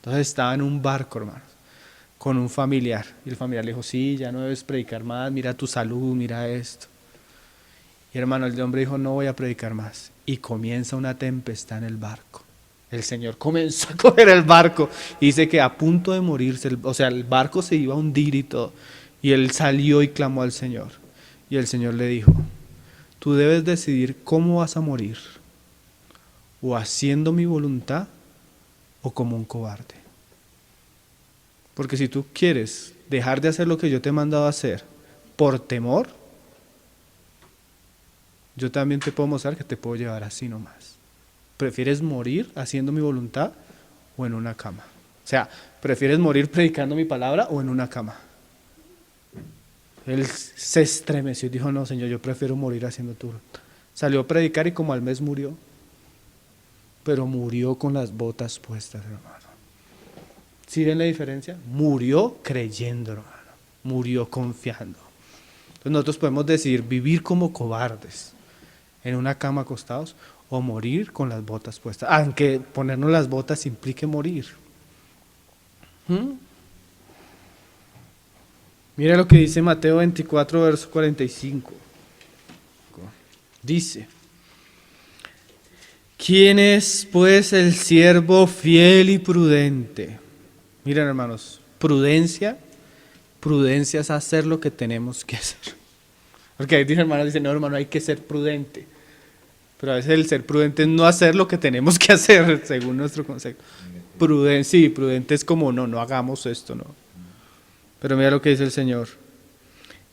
Entonces estaba en un barco, hermanos, con un familiar, y el familiar le dijo: sí, ya no debes predicar más, mira tu salud, mira esto. Y hermano, el hombre dijo: no voy a predicar más. Y comienza una tempestad en el barco. El Señor comenzó a coger el barco y dice que a punto de morirse, o sea, el barco se iba a hundir y todo. Y él salió y clamó al Señor. Y el Señor le dijo: tú debes decidir cómo vas a morir, o haciendo mi voluntad o como un cobarde. Porque si tú quieres dejar de hacer lo que yo te he mandado a hacer por temor, yo también te puedo mostrar que te puedo llevar así nomás. ¿Prefieres morir haciendo mi voluntad o en una cama? O sea, ¿prefieres morir predicando mi palabra o en una cama? Él se estremeció y dijo: no, Señor, yo prefiero morir haciendo tu voluntad. Salió a predicar y como al mes murió. Pero murió con las botas puestas, hermano. ¿Sí ven la diferencia? Murió creyendo, hermano. Murió confiando. Entonces nosotros podemos decidir vivir como cobardes en una cama acostados, o morir con las botas puestas, aunque ponernos las botas implique morir. Mira lo que dice Mateo 24, verso 45. Dice: ¿quién es pues el siervo fiel y prudente? Miren, hermanos, prudencia es hacer lo que tenemos que hacer. Porque hay hermanos que dicen: no, hermano, hay que ser prudente. Pero a veces el ser prudente es no hacer lo que tenemos que hacer, según nuestro concepto. Prudente es como: no hagamos esto, no. Pero mira lo que dice el Señor.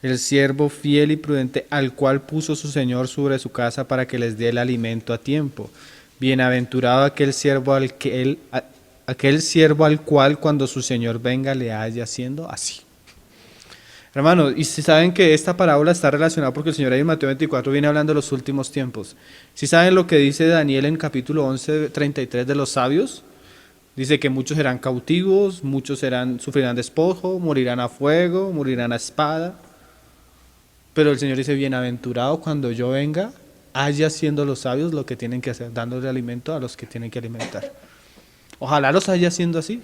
El siervo fiel y prudente al cual puso su Señor sobre su casa para que les dé el alimento a tiempo. Bienaventurado aquel siervo al cual cuando su Señor venga le haya haciendo así. Hermanos, y si saben que esta parábola está relacionada porque el Señor ahí en Mateo 24 viene hablando de los últimos tiempos. Si saben lo que dice Daniel en capítulo 11, 33 de los sabios, dice que muchos serán cautivos, muchos sufrirán despojo, morirán a fuego, morirán a espada. Pero el Señor dice, bienaventurado cuando yo venga, haya haciendo los sabios lo que tienen que hacer, dándole alimento a los que tienen que alimentar. Ojalá los haya haciendo así.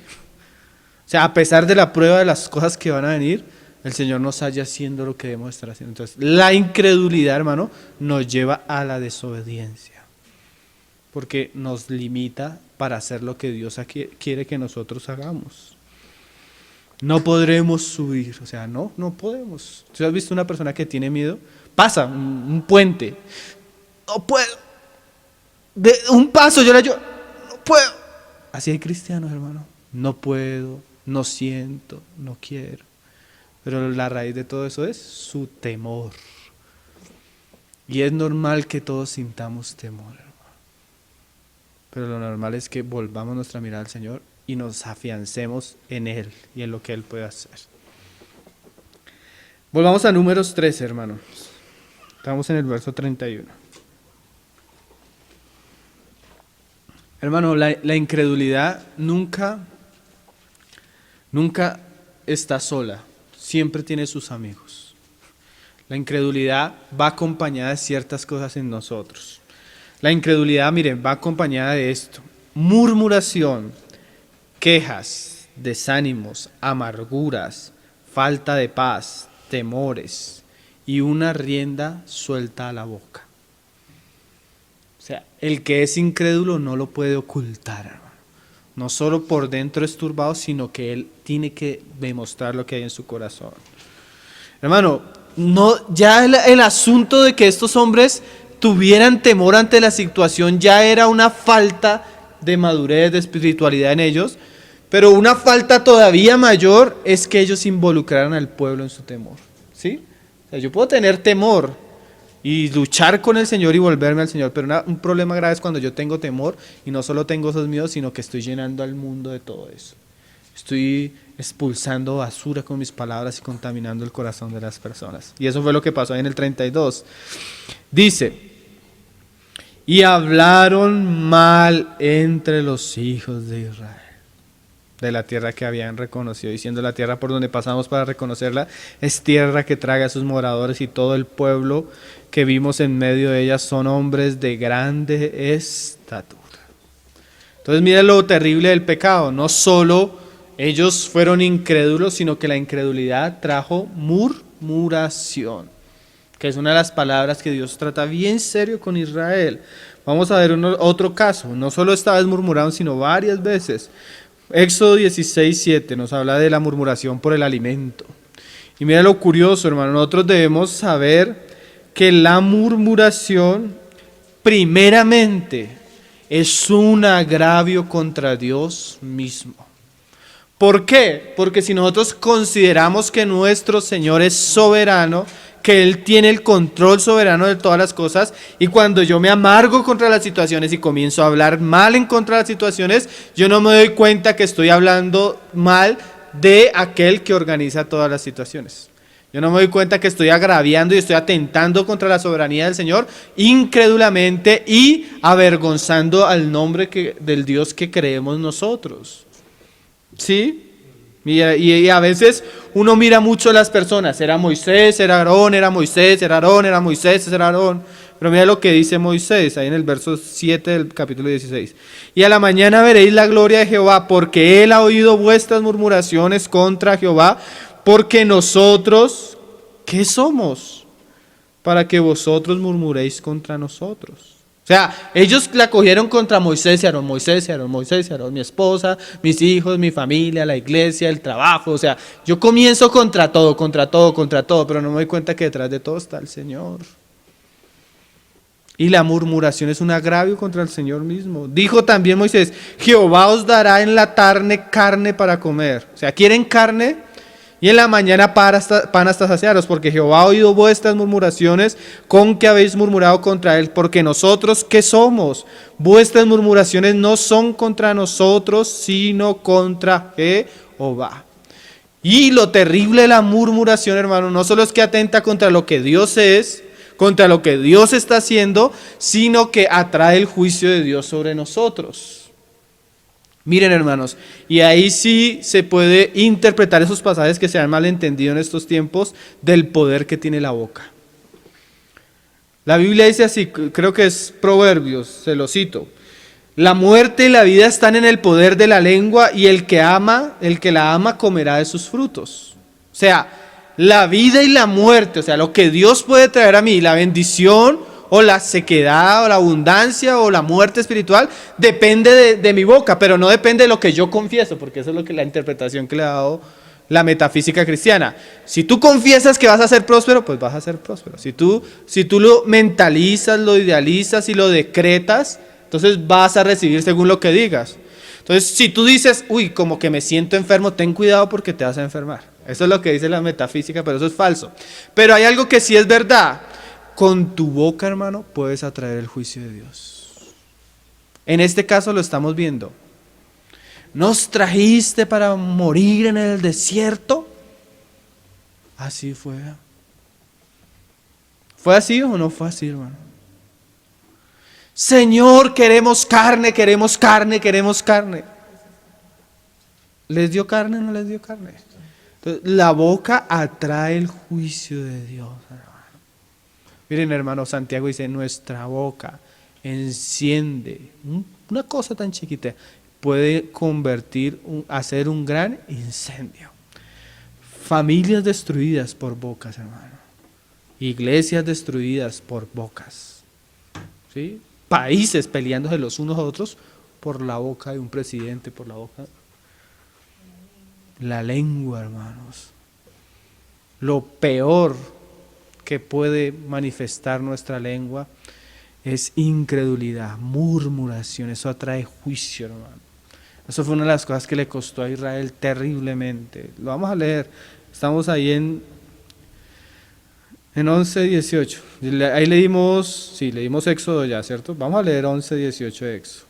O sea, a pesar de la prueba de las cosas que van a venir, el Señor nos haya haciendo lo que debemos estar haciendo. Entonces, la incredulidad, hermano, nos lleva a la desobediencia. Porque nos limita para hacer lo que Dios quiere que nosotros hagamos. No podremos subir, o sea, no podemos. ¿Tú has visto una persona que tiene miedo? Pasa un puente. No puedo. De un paso yo no puedo. Así hay cristianos, hermano. No puedo, no siento, no quiero. Pero la raíz de todo eso es su temor. Y es normal que todos sintamos temor, hermano. Pero lo normal es que volvamos nuestra mirada al Señor y nos afiancemos en Él y en lo que Él puede hacer. Volvamos a Números 13, hermanos. Estamos en el verso 31. Hermano, la incredulidad nunca está sola. Siempre tiene sus amigos. La incredulidad va acompañada de ciertas cosas en nosotros. La incredulidad, miren, va acompañada de esto: murmuración, quejas, desánimos, amarguras, falta de paz, temores y una rienda suelta a la boca. O sea, el que es incrédulo no lo puede ocultar, hermano. No solo por dentro es turbado, sino que él tiene que demostrar lo que hay en su corazón. Hermano, ya el asunto de que estos hombres tuvieran temor ante la situación ya era una falta de madurez, de espiritualidad en ellos, pero una falta todavía mayor es que ellos involucraran al pueblo en su temor, ¿sí? O sea, yo puedo tener temor y luchar con el Señor y volverme al Señor, pero un problema grave es cuando yo tengo temor y no solo tengo esos miedos, sino que estoy llenando al mundo de todo eso. Estoy expulsando basura con mis palabras y contaminando el corazón de las personas. Y eso fue lo que pasó ahí en el 32. Dice: y hablaron mal entre los hijos de Israel de la tierra que habían reconocido, diciendo: la tierra por donde pasamos para reconocerla es tierra que traga a sus moradores, y todo el pueblo que vimos en medio de ella son hombres de grande estatura. Entonces mira lo terrible del pecado. No solo ellos fueron incrédulos, sino que la incredulidad trajo murmuración, que es una de las palabras que Dios trata bien serio con Israel. Vamos a ver otro caso. No solo esta vez murmuraron, sino varias veces. Éxodo 16:7 nos habla de la murmuración por el alimento. Y mira lo curioso, hermano. Nosotros debemos saber que la murmuración primeramente es un agravio contra Dios mismo. ¿Por qué? Porque si nosotros consideramos que nuestro Señor es soberano, que Él tiene el control soberano de todas las cosas, y cuando yo me amargo contra las situaciones y comienzo a hablar mal en contra de las situaciones, yo no me doy cuenta que estoy hablando mal de aquel que organiza todas las situaciones. Yo no me doy cuenta que estoy agraviando y estoy atentando contra la soberanía del Señor incrédulamente y avergonzando al nombre del Dios que creemos nosotros. ¿Sí? Y a veces uno mira mucho a las personas: era Moisés, era Aarón, era Moisés, era Aarón, era Moisés, era Aarón. Pero mira lo que dice Moisés ahí en el verso 7 del capítulo 16. Y a la mañana veréis la gloria de Jehová, porque Él ha oído vuestras murmuraciones contra Jehová, porque nosotros, ¿qué somos? Para que vosotros murmuréis contra nosotros. O sea, ellos la cogieron contra Moisés y Aarón, Moisés y Aarón, Moisés y Aarón, mi esposa, mis hijos, mi familia, la iglesia, el trabajo. O sea, yo comienzo contra todo, pero no me doy cuenta que detrás de todo está el Señor. Y la murmuración es un agravio contra el Señor mismo. Dijo también Moisés: Jehová os dará en la tarde carne para comer. O sea, ¿quieren carne? Y en la mañana pan hasta saciaros, porque Jehová ha oído vuestras murmuraciones con que habéis murmurado contra él, porque nosotros, ¿qué somos? Vuestras murmuraciones no son contra nosotros, sino contra Jehová. Y lo terrible de la murmuración, hermano, no solo es que atenta contra lo que Dios es, contra lo que Dios está haciendo, sino que atrae el juicio de Dios sobre nosotros. Miren, hermanos, y ahí sí se puede interpretar esos pasajes que se han malentendido en estos tiempos del poder que tiene la boca. La Biblia dice así, creo que es Proverbios, se lo cito: la muerte y la vida están en el poder de la lengua, y el que la ama comerá de sus frutos. O sea, la vida y la muerte, o sea, lo que Dios puede traer a mí, la bendición o la sequedad o la abundancia o la muerte espiritual, depende de mi boca, pero no depende de lo que yo confieso, porque eso es lo que la interpretación que le ha dado la metafísica cristiana. Si tú confiesas que vas a ser próspero, pues vas a ser próspero. Si tú lo mentalizas, lo idealizas y lo decretas, entonces vas a recibir según lo que digas. Entonces, si tú dices, uy, como que me siento enfermo, ten cuidado porque te vas a enfermar. Eso es lo que dice la metafísica, pero eso es falso. Pero hay algo que sí es verdad. Con tu boca, hermano, puedes atraer el juicio de Dios. En este caso lo estamos viendo. ¿Nos trajiste para morir en el desierto? Así fue. ¿Fue así o no fue así, hermano? Señor, queremos carne, queremos carne, queremos carne. ¿Les dio carne o no les dio carne? Entonces, la boca atrae el juicio de Dios, hermano. Miren, hermano, Santiago dice, nuestra boca enciende, una cosa tan chiquita, puede hacer un gran incendio. Familias destruidas por bocas, hermano. Iglesias destruidas por bocas. ¿Sí? Países peleándose los unos a otros por la boca de un presidente, por la boca. La lengua, hermanos. Lo peor que puede manifestar nuestra lengua es incredulidad, murmuración. Eso atrae juicio, hermano. Eso fue una de las cosas que le costó a Israel terriblemente. Lo vamos a leer. Estamos ahí en 11:18. Ahí leímos Éxodo ya, ¿cierto? Vamos a leer 11:18 de Éxodo.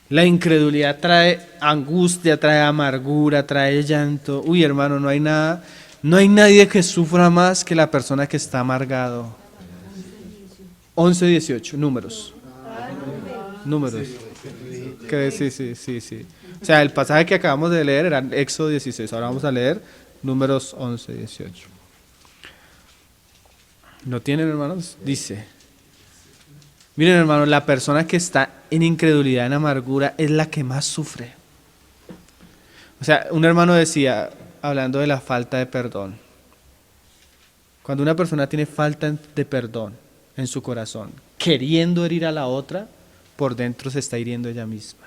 La incredulidad trae angustia, trae amargura, trae llanto. Uy, hermano, no hay nadie que sufra más que la persona que está amargado. 11:18, números. Sí. O sea, el pasaje que acabamos de leer era Éxodo 16. Ahora vamos a leer Números 11:18. ¿Lo tienen, hermanos? Dice: miren, hermanos, la persona que está en incredulidad, en amargura, es la que más sufre. O sea, un hermano decía, hablando de la falta de perdón, cuando una persona tiene falta de perdón en su corazón, queriendo herir a la otra, por dentro se está hiriendo ella misma.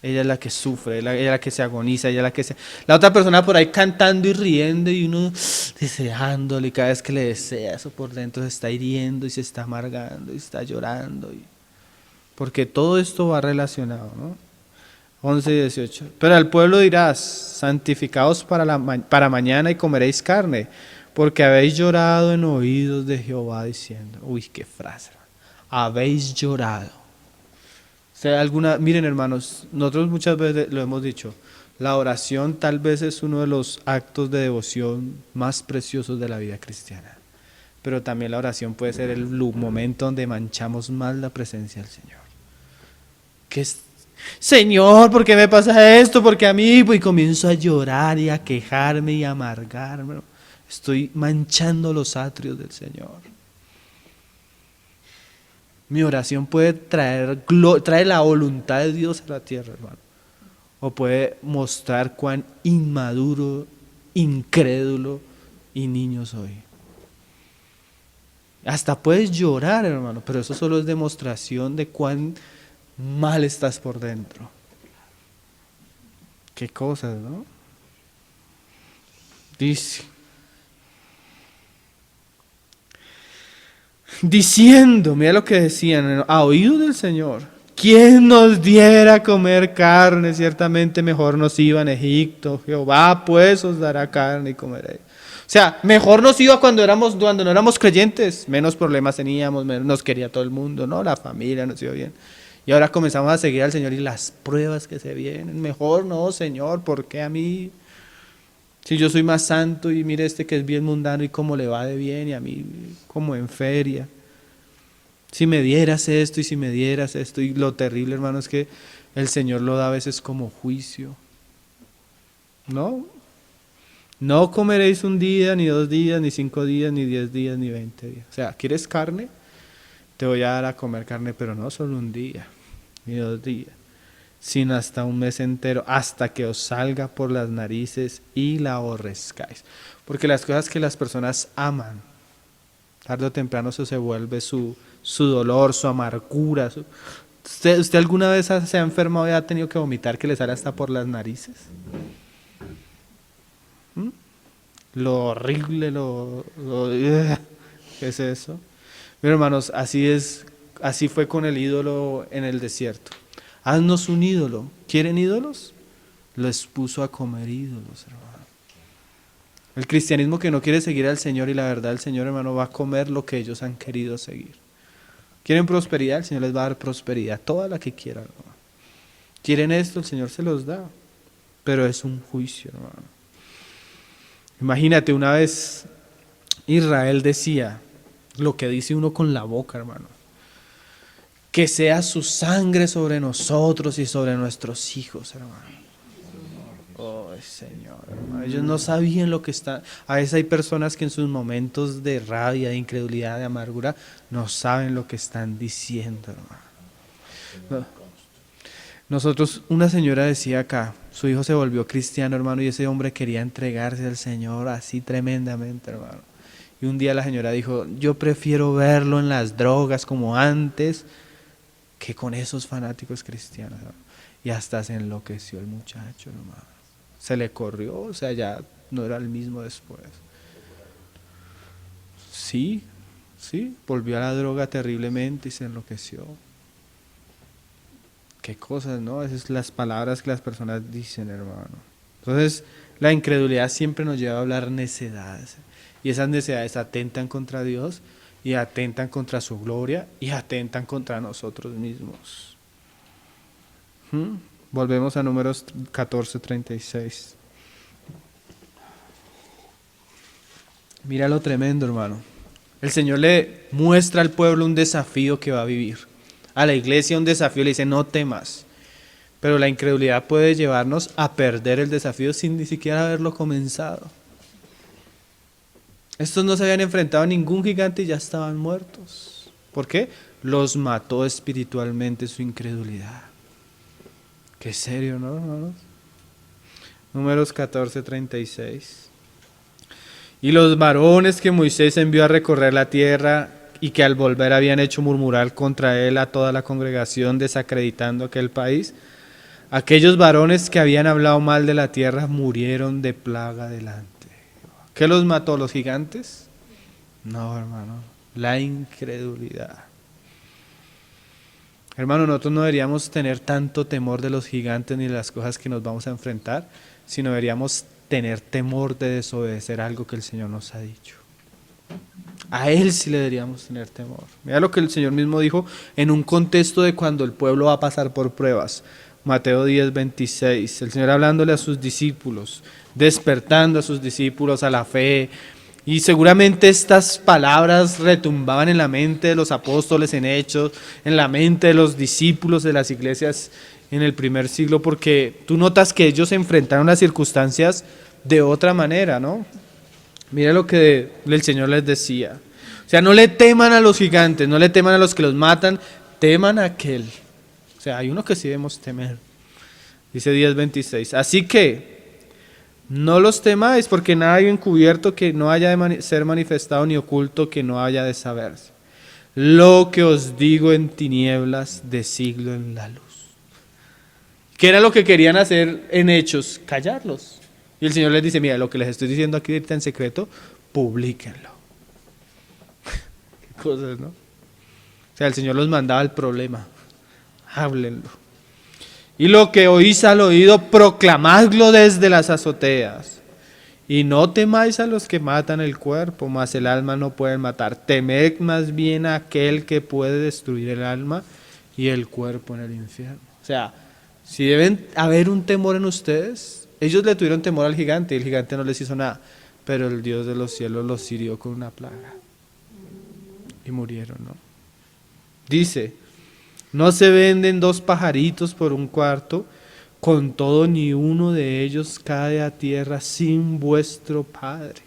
Ella es la que sufre, ella es la que se agoniza, la otra persona por ahí cantando y riendo y uno deseándole, y cada vez que le desea eso por dentro se está hiriendo y se está amargando y está llorando. Porque todo esto va relacionado, ¿no? 11:18. Pero al pueblo dirás, santificaos para mañana y comeréis carne, porque habéis llorado en oídos de Jehová diciendo. Uy, qué frase. Habéis llorado. O sea, miren, hermanos, nosotros muchas veces lo hemos dicho, la oración tal vez es uno de los actos de devoción más preciosos de la vida cristiana. Pero también la oración puede ser el momento donde manchamos más la presencia del Señor. Señor, ¿por qué me pasa esto? Porque a mí, y comienzo a llorar y a quejarme y a amargarme. Estoy manchando los atrios del Señor. Mi oración puede traer la voluntad de Dios a la tierra, hermano. O puede mostrar cuán inmaduro, incrédulo y niño soy. Hasta puedes llorar, hermano, pero eso solo es demostración de cuán mal estás por dentro. Qué cosas, ¿no? Diciendo, mira lo que decían, a oído del Señor, ¿quién nos diera a comer carne? Ciertamente mejor nos iba en Egipto. Jehová pues os dará carne y comeréis. O sea, mejor nos iba cuando no éramos creyentes. Menos problemas teníamos, menos nos quería todo el mundo, ¿no? La familia nos iba bien. Y ahora comenzamos a seguir al Señor y las pruebas que se vienen. Mejor no, Señor, ¿por qué a mí? Si yo soy más santo y mire este que es bien mundano y cómo le va de bien y a mí como en feria. Si me dieras esto y si me dieras esto. Y lo terrible, hermano, es que el Señor lo da a veces como juicio. No, no comeréis un día, ni 2 días, ni 5 días, ni 10 días, ni 20 días. O sea, ¿quieres carne? Te voy a dar a comer carne, pero no solo un día, ni 2 días, sino hasta un mes entero, hasta que os salga por las narices y la aborrezcáis. Porque las cosas que las personas aman, tarde o temprano eso se vuelve su dolor, su amargura. ¿Usted alguna vez se ha enfermado y ha tenido que vomitar que le sale hasta por las narices? ¿Mm? Lo horrible, ¿qué es eso? Pero hermanos, así fue con el ídolo en el desierto. Haznos un ídolo. ¿Quieren ídolos? Les puso a comer ídolos, hermano. El cristianismo que no quiere seguir al Señor y la verdad el Señor, hermano, va a comer lo que ellos han querido seguir. ¿Quieren prosperidad? El Señor les va a dar prosperidad, toda la que quieran, hermano. ¿Quieren esto? El Señor se los da. Pero es un juicio, hermano. Imagínate, una vez Israel decía lo que dice uno con la boca, hermano. Que sea su sangre sobre nosotros y sobre nuestros hijos, hermano. Oh, Señor, hermano. Ellos no sabían lo que está. A veces hay personas que en sus momentos de rabia, de incredulidad, de amargura, no saben lo que están diciendo, hermano. Nosotros, una señora decía acá, su hijo se volvió cristiano, hermano, y ese hombre quería entregarse al Señor así tremendamente, hermano. Y un día la señora dijo, yo prefiero verlo en las drogas como antes que con esos fanáticos cristianos, hermano. Y hasta se enloqueció el muchacho, hermano. Se le corrió, o sea, ya no era el mismo después. Sí, volvió a la droga terriblemente y se enloqueció. Qué cosas, ¿no? Esas son las palabras que las personas dicen, hermano. Entonces, la incredulidad siempre nos lleva a hablar necedades. Y esas necedades atentan contra Dios y atentan contra su gloria y atentan contra nosotros mismos. Volvemos a Números 14:36. Mira lo tremendo, hermano. El Señor le muestra al pueblo un desafío que va a vivir. A la iglesia un desafío, le dice no temas. Pero la incredulidad puede llevarnos a perder el desafío sin ni siquiera haberlo comenzado. Estos no se habían enfrentado a ningún gigante y ya estaban muertos. ¿Por qué? Los mató espiritualmente su incredulidad. Qué serio, ¿no, hermanos? Números 14:36. Y los varones que Moisés envió a recorrer la tierra y que al volver habían hecho murmurar contra él a toda la congregación desacreditando aquel país, aquellos varones que habían hablado mal de la tierra murieron de plaga delante. ¿Qué los mató? ¿Los gigantes? No, hermano, la incredulidad. Hermano, nosotros no deberíamos tener tanto temor de los gigantes ni de las cosas que nos vamos a enfrentar, sino deberíamos tener temor de desobedecer algo que el Señor nos ha dicho. A Él sí le deberíamos tener temor. Mira lo que el Señor mismo dijo en un contexto de cuando el pueblo va a pasar por pruebas. Mateo 10:26, el Señor hablándole a sus discípulos, despertando a sus discípulos a la fe. Y seguramente estas palabras retumbaban en la mente de los apóstoles en Hechos, en la mente de los discípulos de las iglesias en el primer siglo, porque tú notas que ellos se enfrentaron a circunstancias de otra manera, ¿no? Mira lo que el Señor les decía. O sea, no le teman a los gigantes, no le teman a los que los matan, teman a aquel. O sea, hay uno que sí debemos temer. Dice 10:26. Así que no los temáis, porque nada hay encubierto que no haya de ser manifestado, ni oculto que no haya de saberse. Lo que os digo en tinieblas, decidlo en la luz. ¿Qué era lo que querían hacer en Hechos? Callarlos. Y el Señor les dice, mira, lo que les estoy diciendo aquí ahorita en secreto, publíquenlo. Qué cosas, ¿no? O sea, el Señor los mandaba al problema. háblenlo. Y lo que oís al oído, proclamadlo desde las azoteas. Y no temáis a los que matan el cuerpo, mas el alma no pueden matar. Temed más bien a aquel que puede destruir el alma y el cuerpo en el infierno. O sea, si deben haber un temor en ustedes, ellos le tuvieron temor al gigante y el gigante no les hizo nada, pero el Dios de los cielos los hirió con una plaga y murieron, ¿no? Dice, no se venden 2 pajaritos por un cuarto, con todo ni uno de ellos cae a tierra sin vuestro Padre,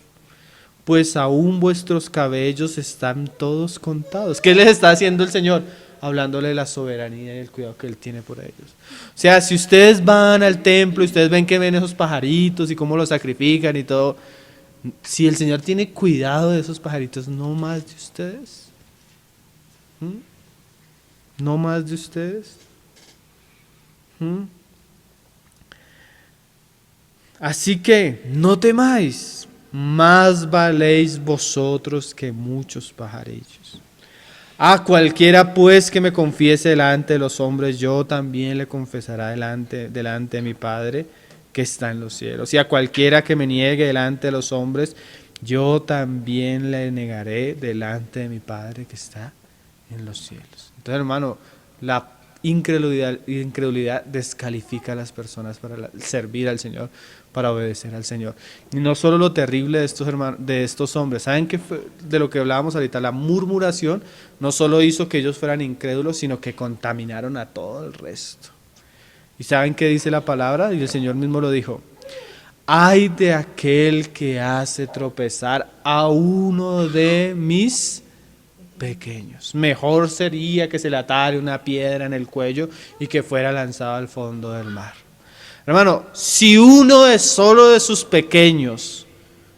pues aún vuestros cabellos están todos contados. ¿Qué les está haciendo el Señor? Hablándole de la soberanía y el cuidado que Él tiene por ellos. O sea, si ustedes van al templo y ustedes ven que ven esos pajaritos y cómo los sacrifican y todo, si el Señor tiene cuidado de esos pajaritos, ¿no más de ustedes? ¿No más de ustedes? Así que no temáis, más valéis vosotros que muchos pajarillos. A cualquiera pues que me confiese delante de los hombres, yo también le confesará delante de mi Padre que está en los cielos. Y a cualquiera que me niegue delante de los hombres, yo también le negaré delante de mi Padre que está en los cielos. Entonces, hermano, la incredulidad descalifica a las personas para servir al Señor, para obedecer al Señor. Y no solo lo terrible de estos hombres, ¿saben qué fue de lo que hablábamos ahorita? La murmuración no solo hizo que ellos fueran incrédulos, sino que contaminaron a todo el resto. ¿Y saben qué dice la palabra? Y el Señor mismo lo dijo: ay de aquel que hace tropezar a uno de mis pequeños. Mejor sería que se le atare una piedra en el cuello y que fuera lanzado al fondo del mar. Hermano, si uno es solo de sus pequeños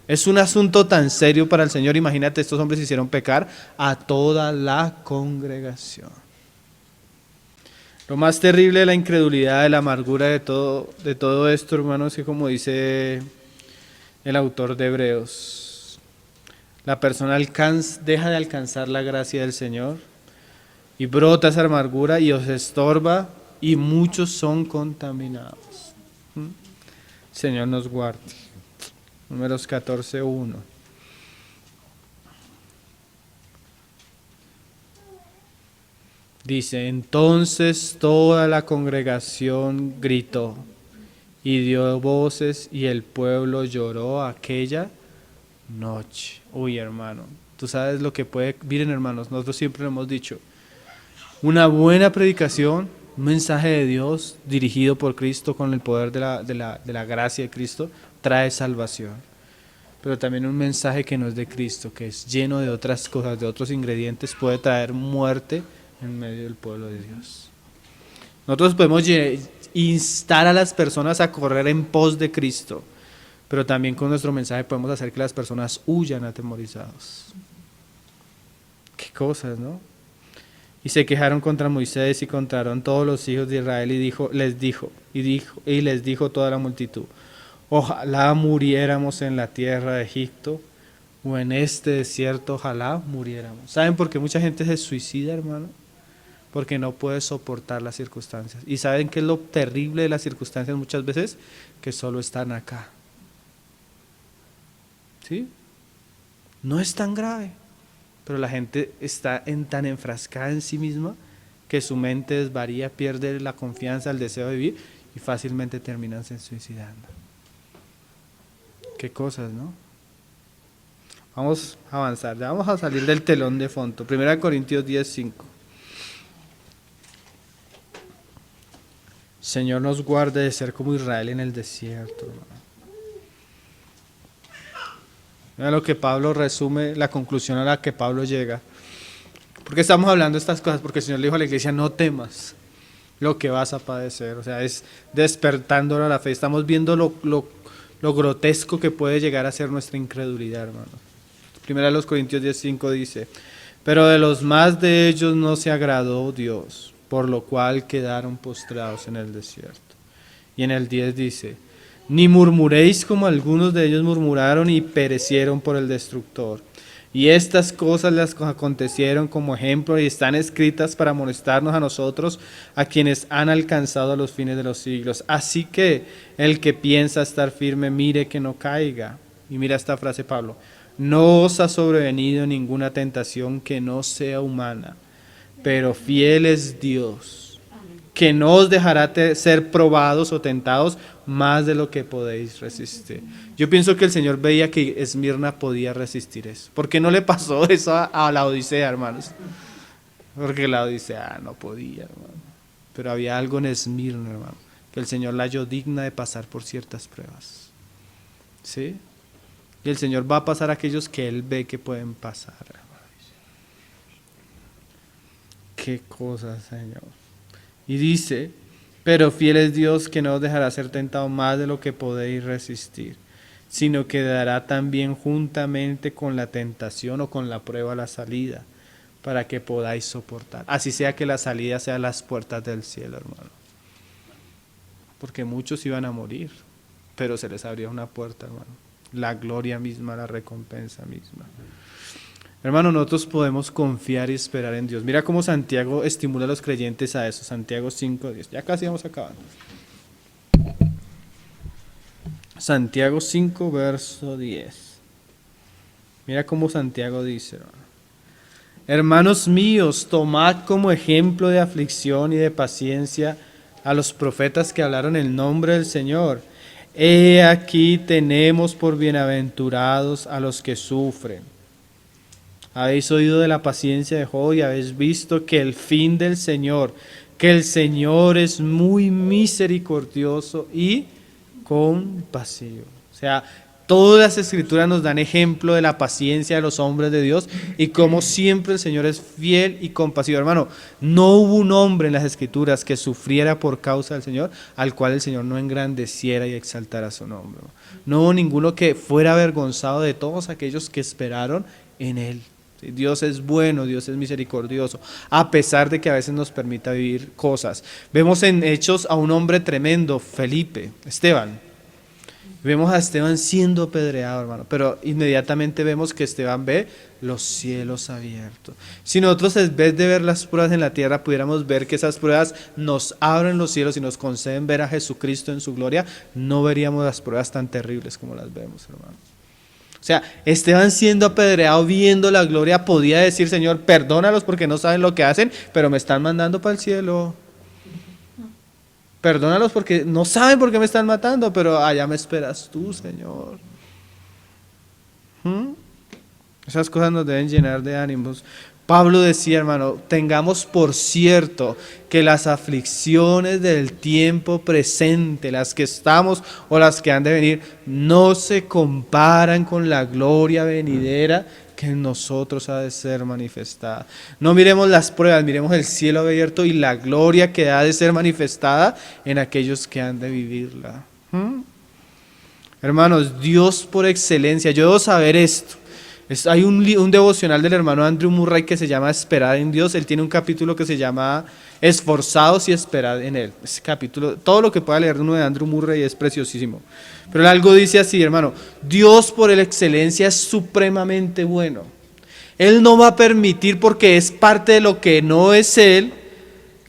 es un asunto tan serio para el Señor, imagínate, estos hombres hicieron pecar a toda la congregación. Lo más terrible de la incredulidad, de la amargura de todo esto, hermanos, es que, como dice el autor de Hebreos, la persona deja de alcanzar la gracia del Señor y brota esa amargura y os estorba y muchos son contaminados. Señor nos guarde. Números 14:1. Dice, entonces toda la congregación gritó y dio voces y el pueblo lloró aquella noche. Uy, hermano, tú sabes lo que puede. Miren, hermanos, nosotros siempre lo hemos dicho, una buena predicación, un mensaje de Dios dirigido por Cristo con el poder de la gracia de Cristo, trae salvación. Pero también un mensaje que no es de Cristo, que es lleno de otras cosas, de otros ingredientes, puede traer muerte en medio del pueblo de Dios. Nosotros podemos instar a las personas a correr en pos de Cristo, pero también con nuestro mensaje podemos hacer que las personas huyan atemorizados. Qué cosas, ¿no? Y se quejaron contra Moisés y contra Aarón todos los hijos de Israel y les dijo toda la multitud: ojalá muriéramos en la tierra de Egipto o en este desierto, ojalá muriéramos. ¿Saben por qué mucha gente se suicida, hermano? Porque no puede soportar las circunstancias. ¿Y saben qué es lo terrible de las circunstancias muchas veces? Que solo están acá. ¿Sí? No es tan grave, pero la gente está tan enfrascada en sí misma que su mente desvaría, pierde la confianza, el deseo de vivir y fácilmente terminan se suicidando. Qué cosas, ¿no? Vamos a avanzar, ya vamos a salir del telón de fondo. 1 Corintios 10:5. Señor nos guarde de ser como Israel en el desierto, hermano. Mira lo que Pablo resume, la conclusión a la que Pablo llega. ¿Por qué estamos hablando de estas cosas? Porque el Señor le dijo a la iglesia, no temas lo que vas a padecer. O sea, es despertándolo a la fe. Estamos viendo lo grotesco que puede llegar a ser nuestra incredulidad, hermano. 1 Corintios 10:5 dice, pero de los más de ellos no se agradó Dios, por lo cual quedaron postrados en el desierto. Y en el 10 dice, ni murmuréis como algunos de ellos murmuraron y perecieron por el destructor. Y estas cosas las acontecieron como ejemplo y están escritas para amonestarnos a nosotros, a quienes han alcanzado los fines de los siglos. Así que el que piensa estar firme, mire que no caiga. Y mira esta frase, Pablo: no os ha sobrevenido ninguna tentación que no sea humana, pero fiel es Dios, que no os dejará ser probados o tentados más de lo que podéis resistir. Yo pienso que el Señor veía que Esmirna podía resistir eso. ¿Por qué no le pasó eso a la Odisea, hermanos? Porque la Odisea no podía, hermano. Pero había algo en Esmirna, hermano, que el Señor la halló digna de pasar por ciertas pruebas. ¿Sí? Y el Señor va a pasar a aquellos que Él ve que pueden pasar, hermano. Qué cosa, Señor. Y dice: pero fiel es Dios, que no os dejará ser tentado más de lo que podéis resistir, sino que dará también juntamente con la tentación o con la prueba la salida, para que podáis soportar. Así sea que la salida sea las puertas del cielo, hermano. Porque muchos iban a morir, pero se les abría una puerta, hermano. La gloria misma, la recompensa misma. Hermano, nosotros podemos confiar y esperar en Dios. Mira cómo Santiago estimula a los creyentes a eso. Santiago 5:10. Ya casi vamos acabando. Santiago 5, verso 10. Mira cómo Santiago dice, hermano: hermanos míos, tomad como ejemplo de aflicción y de paciencia a los profetas que hablaron en el nombre del Señor. He aquí tenemos por bienaventurados a los que sufren. Habéis oído de la paciencia de Job y habéis visto que el fin del Señor, que el Señor es muy misericordioso y compasivo. O sea, todas las escrituras nos dan ejemplo de la paciencia de los hombres de Dios y cómo siempre el Señor es fiel y compasivo. Hermano, no hubo un hombre en las escrituras que sufriera por causa del Señor al cual el Señor no engrandeciera y exaltara su nombre. No hubo ninguno que fuera avergonzado de todos aquellos que esperaron en Él. Dios es bueno, Dios es misericordioso, a pesar de que a veces nos permita vivir cosas. Vemos en Hechos a un hombre tremendo, Esteban. Vemos a Esteban siendo apedreado, hermano, pero inmediatamente vemos que Esteban ve los cielos abiertos. Si nosotros, en vez de ver las pruebas en la tierra, pudiéramos ver que esas pruebas nos abren los cielos y nos conceden ver a Jesucristo en su gloria, no veríamos las pruebas tan terribles como las vemos, hermano. O sea, Esteban siendo apedreado, viendo la gloria, podía decir: Señor, perdónalos porque no saben lo que hacen, pero me están mandando para el cielo. Perdónalos porque no saben por qué me están matando, pero allá me esperas tú, Señor. Esas cosas nos deben llenar de ánimos. Pablo decía, hermano, tengamos por cierto que las aflicciones del tiempo presente, las que estamos o las que han de venir, no se comparan con la gloria venidera que en nosotros ha de ser manifestada. No miremos las pruebas, miremos el cielo abierto y la gloria que ha de ser manifestada en aquellos que han de vivirla. Hermanos, Dios por excelencia, yo debo saber esto. Hay un devocional del hermano Andrew Murray que se llama Esperar en Dios. Él tiene un capítulo que se llama Esforzados y esperad en Él. Ese capítulo, todo lo que pueda leer uno de Andrew Murray es preciosísimo. Pero algo dice así, hermano: Dios por excelencia es supremamente bueno. Él no va a permitir, porque es parte de lo que no es Él,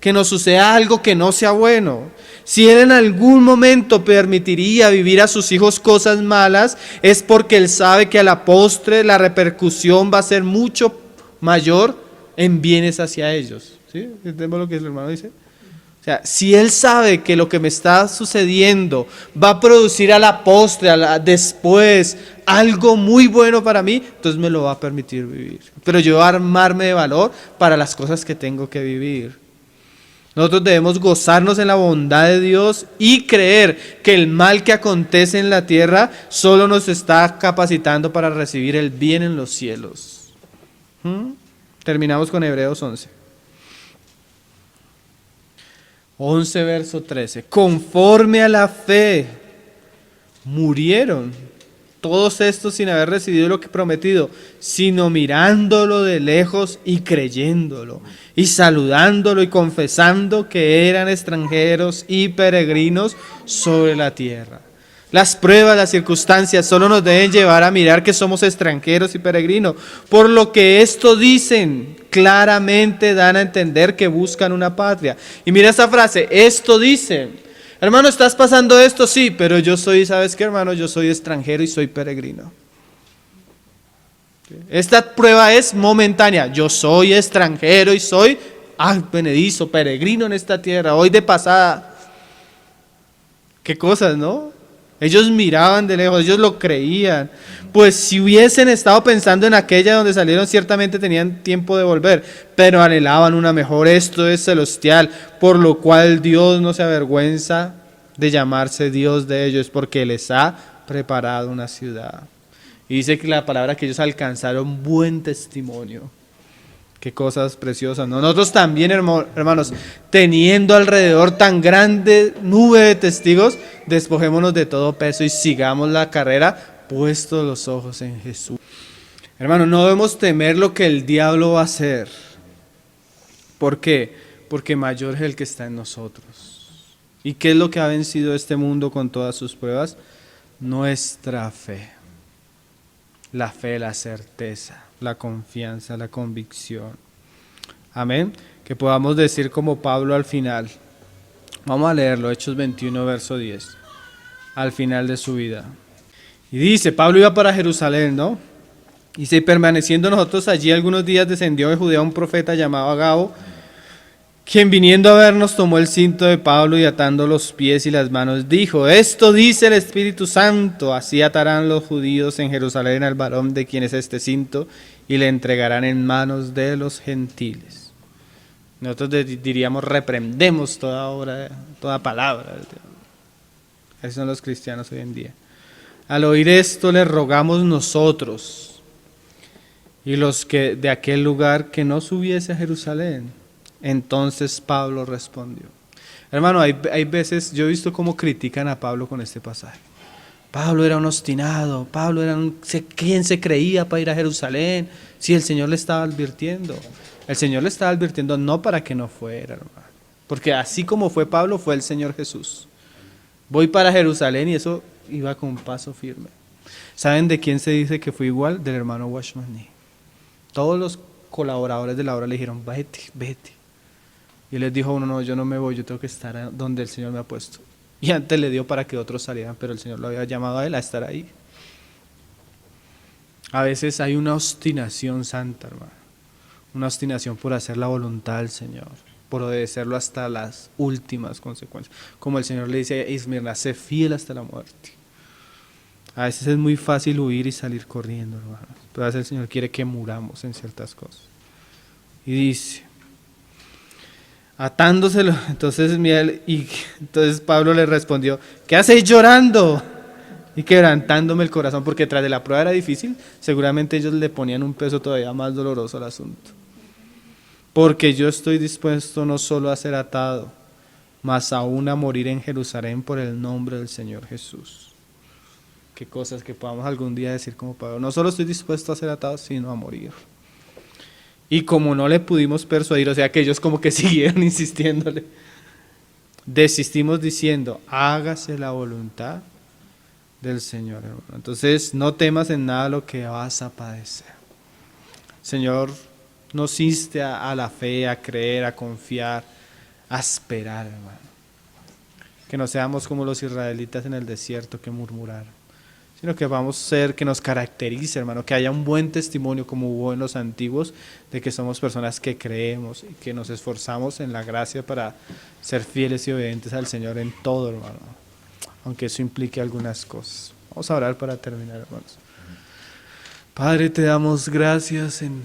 que nos suceda algo que no sea bueno. Si Él en algún momento permitiría vivir a sus hijos cosas malas, es porque Él sabe que a la postre la repercusión va a ser mucho mayor en bienes hacia ellos. ¿Sí? ¿Entendemos lo que el hermano dice? O sea, si Él sabe que lo que me está sucediendo va a producir a la postre, después, algo muy bueno para mí, entonces me lo va a permitir vivir. Pero yo voy a armarme de valor para las cosas que tengo que vivir. Nosotros debemos gozarnos en la bondad de Dios y creer que el mal que acontece en la tierra solo nos está capacitando para recibir el bien en los cielos. Terminamos con Hebreos 11. 11 verso 13. Conforme a la fe murieron todos estos sin haber recibido lo que prometido, sino mirándolo de lejos y creyéndolo, y saludándolo y confesando que eran extranjeros y peregrinos sobre la tierra. Las pruebas, las circunstancias solo nos deben llevar a mirar que somos extranjeros y peregrinos. Por lo que esto dicen, claramente dan a entender que buscan una patria. Y mira esa frase, esto dicen. Hermano, ¿estás pasando esto? Sí, pero yo soy, ¿sabes qué, hermano? Yo soy extranjero y soy peregrino. Esta prueba es momentánea. Yo soy extranjero y soy benedizo, peregrino en esta tierra, hoy de pasada. Qué cosas, ¿no? Ellos miraban de lejos, ellos lo creían. Pues si hubiesen estado pensando en aquella donde salieron, ciertamente tenían tiempo de volver, pero anhelaban una mejor. Esto es celestial, por lo cual Dios no se avergüenza de llamarse Dios de ellos, porque les ha preparado una ciudad. Y dice que la palabra que ellos alcanzaron buen testimonio. Qué cosas preciosas, ¿no? Nosotros también, hermanos, teniendo alrededor tan grande nube de testigos, despojémonos de todo peso y sigamos la carrera puestos los ojos en Jesús. Hermanos, no debemos temer lo que el diablo va a hacer. ¿Por qué? Porque mayor es el que está en nosotros. ¿Y qué es lo que ha vencido este mundo con todas sus pruebas? Nuestra fe. La fe, la certeza, la confianza, la convicción. Amén. Que podamos decir como Pablo al final. Vamos a leerlo, Hechos 21, verso 10. Al final de su vida. Y dice, Pablo iba para Jerusalén, ¿no? Dice, y permaneciendo nosotros allí algunos días, descendió de Judea un profeta llamado Agabo, quien viniendo a vernos tomó el cinto de Pablo y atando los pies y las manos dijo, esto dice el Espíritu Santo, así atarán los judíos en Jerusalén al varón de quien es este cinto y le entregarán en manos de los gentiles. Nosotros diríamos, reprendemos toda obra, toda palabra. Esos son los cristianos hoy en día. Al oír esto les rogamos nosotros y los que de aquel lugar que no subiese a Jerusalén. Entonces Pablo respondió. Hermano, hay veces, yo he visto cómo critican a Pablo con este pasaje. Pablo era un obstinado, Pablo era ¿quién se creía para ir a Jerusalén? Si el Señor le estaba advirtiendo. El Señor le estaba advirtiendo no para que no fuera, hermano. Porque así como fue Pablo, fue el Señor Jesús. Voy para Jerusalén y eso iba con paso firme. ¿Saben de quién se dice que fue igual? Del hermano Watchman Nee. Todos los colaboradores de la obra le dijeron, vete, vete. Y él les dijo, no, yo no me voy, yo tengo que estar donde el Señor me ha puesto. Y antes le dio para que otros salieran, pero el Señor lo había llamado a él a estar ahí. A veces hay una obstinación santa, hermano. Una obstinación por hacer la voluntad del Señor, por obedecerlo hasta las últimas consecuencias. Como el Señor le dice a Esmirna, sé fiel hasta la muerte. A veces es muy fácil huir y salir corriendo, hermano. Pero a veces el Señor quiere que muramos en ciertas cosas. Y dice, atándoselo, entonces Pablo le respondió, ¿qué hacéis llorando? Y quebrantándome el corazón, porque tras de la prueba era difícil, seguramente ellos le ponían un peso todavía más doloroso al asunto. Porque yo estoy dispuesto no solo a ser atado, mas aún a morir en Jerusalén por el nombre del Señor Jesús. Qué cosas que podamos algún día decir como Pablo, no solo estoy dispuesto a ser atado, sino a morir. Y como no le pudimos persuadir, o sea que ellos como que siguieron insistiéndole, desistimos diciendo, hágase la voluntad del Señor, hermano. Entonces no temas en nada lo que vas a padecer. Señor nos inste a la fe, a creer, a confiar, a esperar, hermano. Que no seamos como los israelitas en el desierto que murmuraron, sino que vamos a ser, que nos caracterice, hermano, que haya un buen testimonio como hubo en los antiguos, de que somos personas que creemos y que nos esforzamos en la gracia para ser fieles y obedientes al Señor en todo, hermano, aunque eso implique algunas cosas. Vamos a orar para terminar, hermanos. Padre, te damos gracias en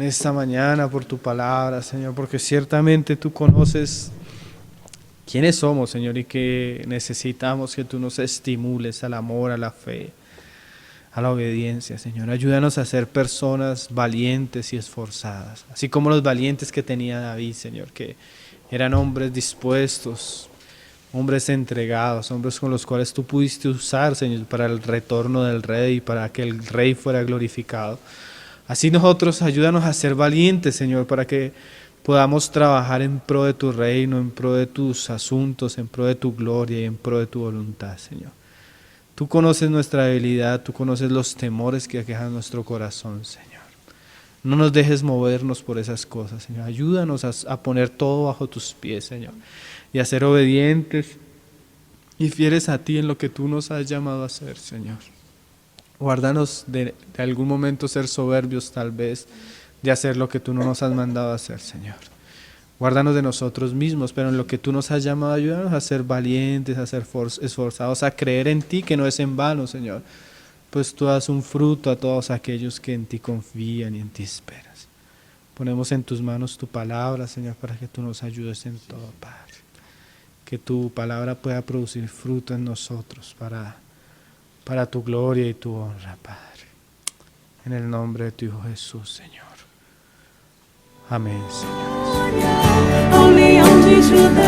esta mañana por tu palabra, Señor, porque ciertamente tú conoces quiénes somos, Señor, y que necesitamos que tú nos estimules al amor, a la fe, a la obediencia, Señor. Ayúdanos a ser personas valientes y esforzadas, así como los valientes que tenía David, Señor, que eran hombres dispuestos, hombres entregados, hombres con los cuales tú pudiste usar, Señor, para el retorno del Rey, para que el Rey fuera glorificado. Así nosotros, ayúdanos a ser valientes, Señor, para que podamos trabajar en pro de tu reino, en pro de tus asuntos, en pro de tu gloria y en pro de tu voluntad, Señor. Tú conoces nuestra debilidad, tú conoces los temores que aquejan nuestro corazón, Señor. No nos dejes movernos por esas cosas, Señor. Ayúdanos a poner todo bajo tus pies, Señor, y a ser obedientes y fieles a ti en lo que tú nos has llamado a hacer, Señor. Guárdanos de algún momento ser soberbios, tal vez, de hacer lo que tú no nos has mandado a hacer, Señor. Guárdanos de nosotros mismos, pero en lo que tú nos has llamado, ayúdanos a ser valientes, a ser esforzados, a creer en ti, que no es en vano, Señor. Pues tú das un fruto a todos aquellos que en ti confían y en ti esperas. Ponemos en tus manos tu palabra, Señor, para que tú nos ayudes en todo, Padre. Que tu palabra pueda producir fruto en nosotros para tu gloria y tu honra, Padre. En el nombre de tu Hijo Jesús, Señor. Amén, Señor. Ao leão de Judá.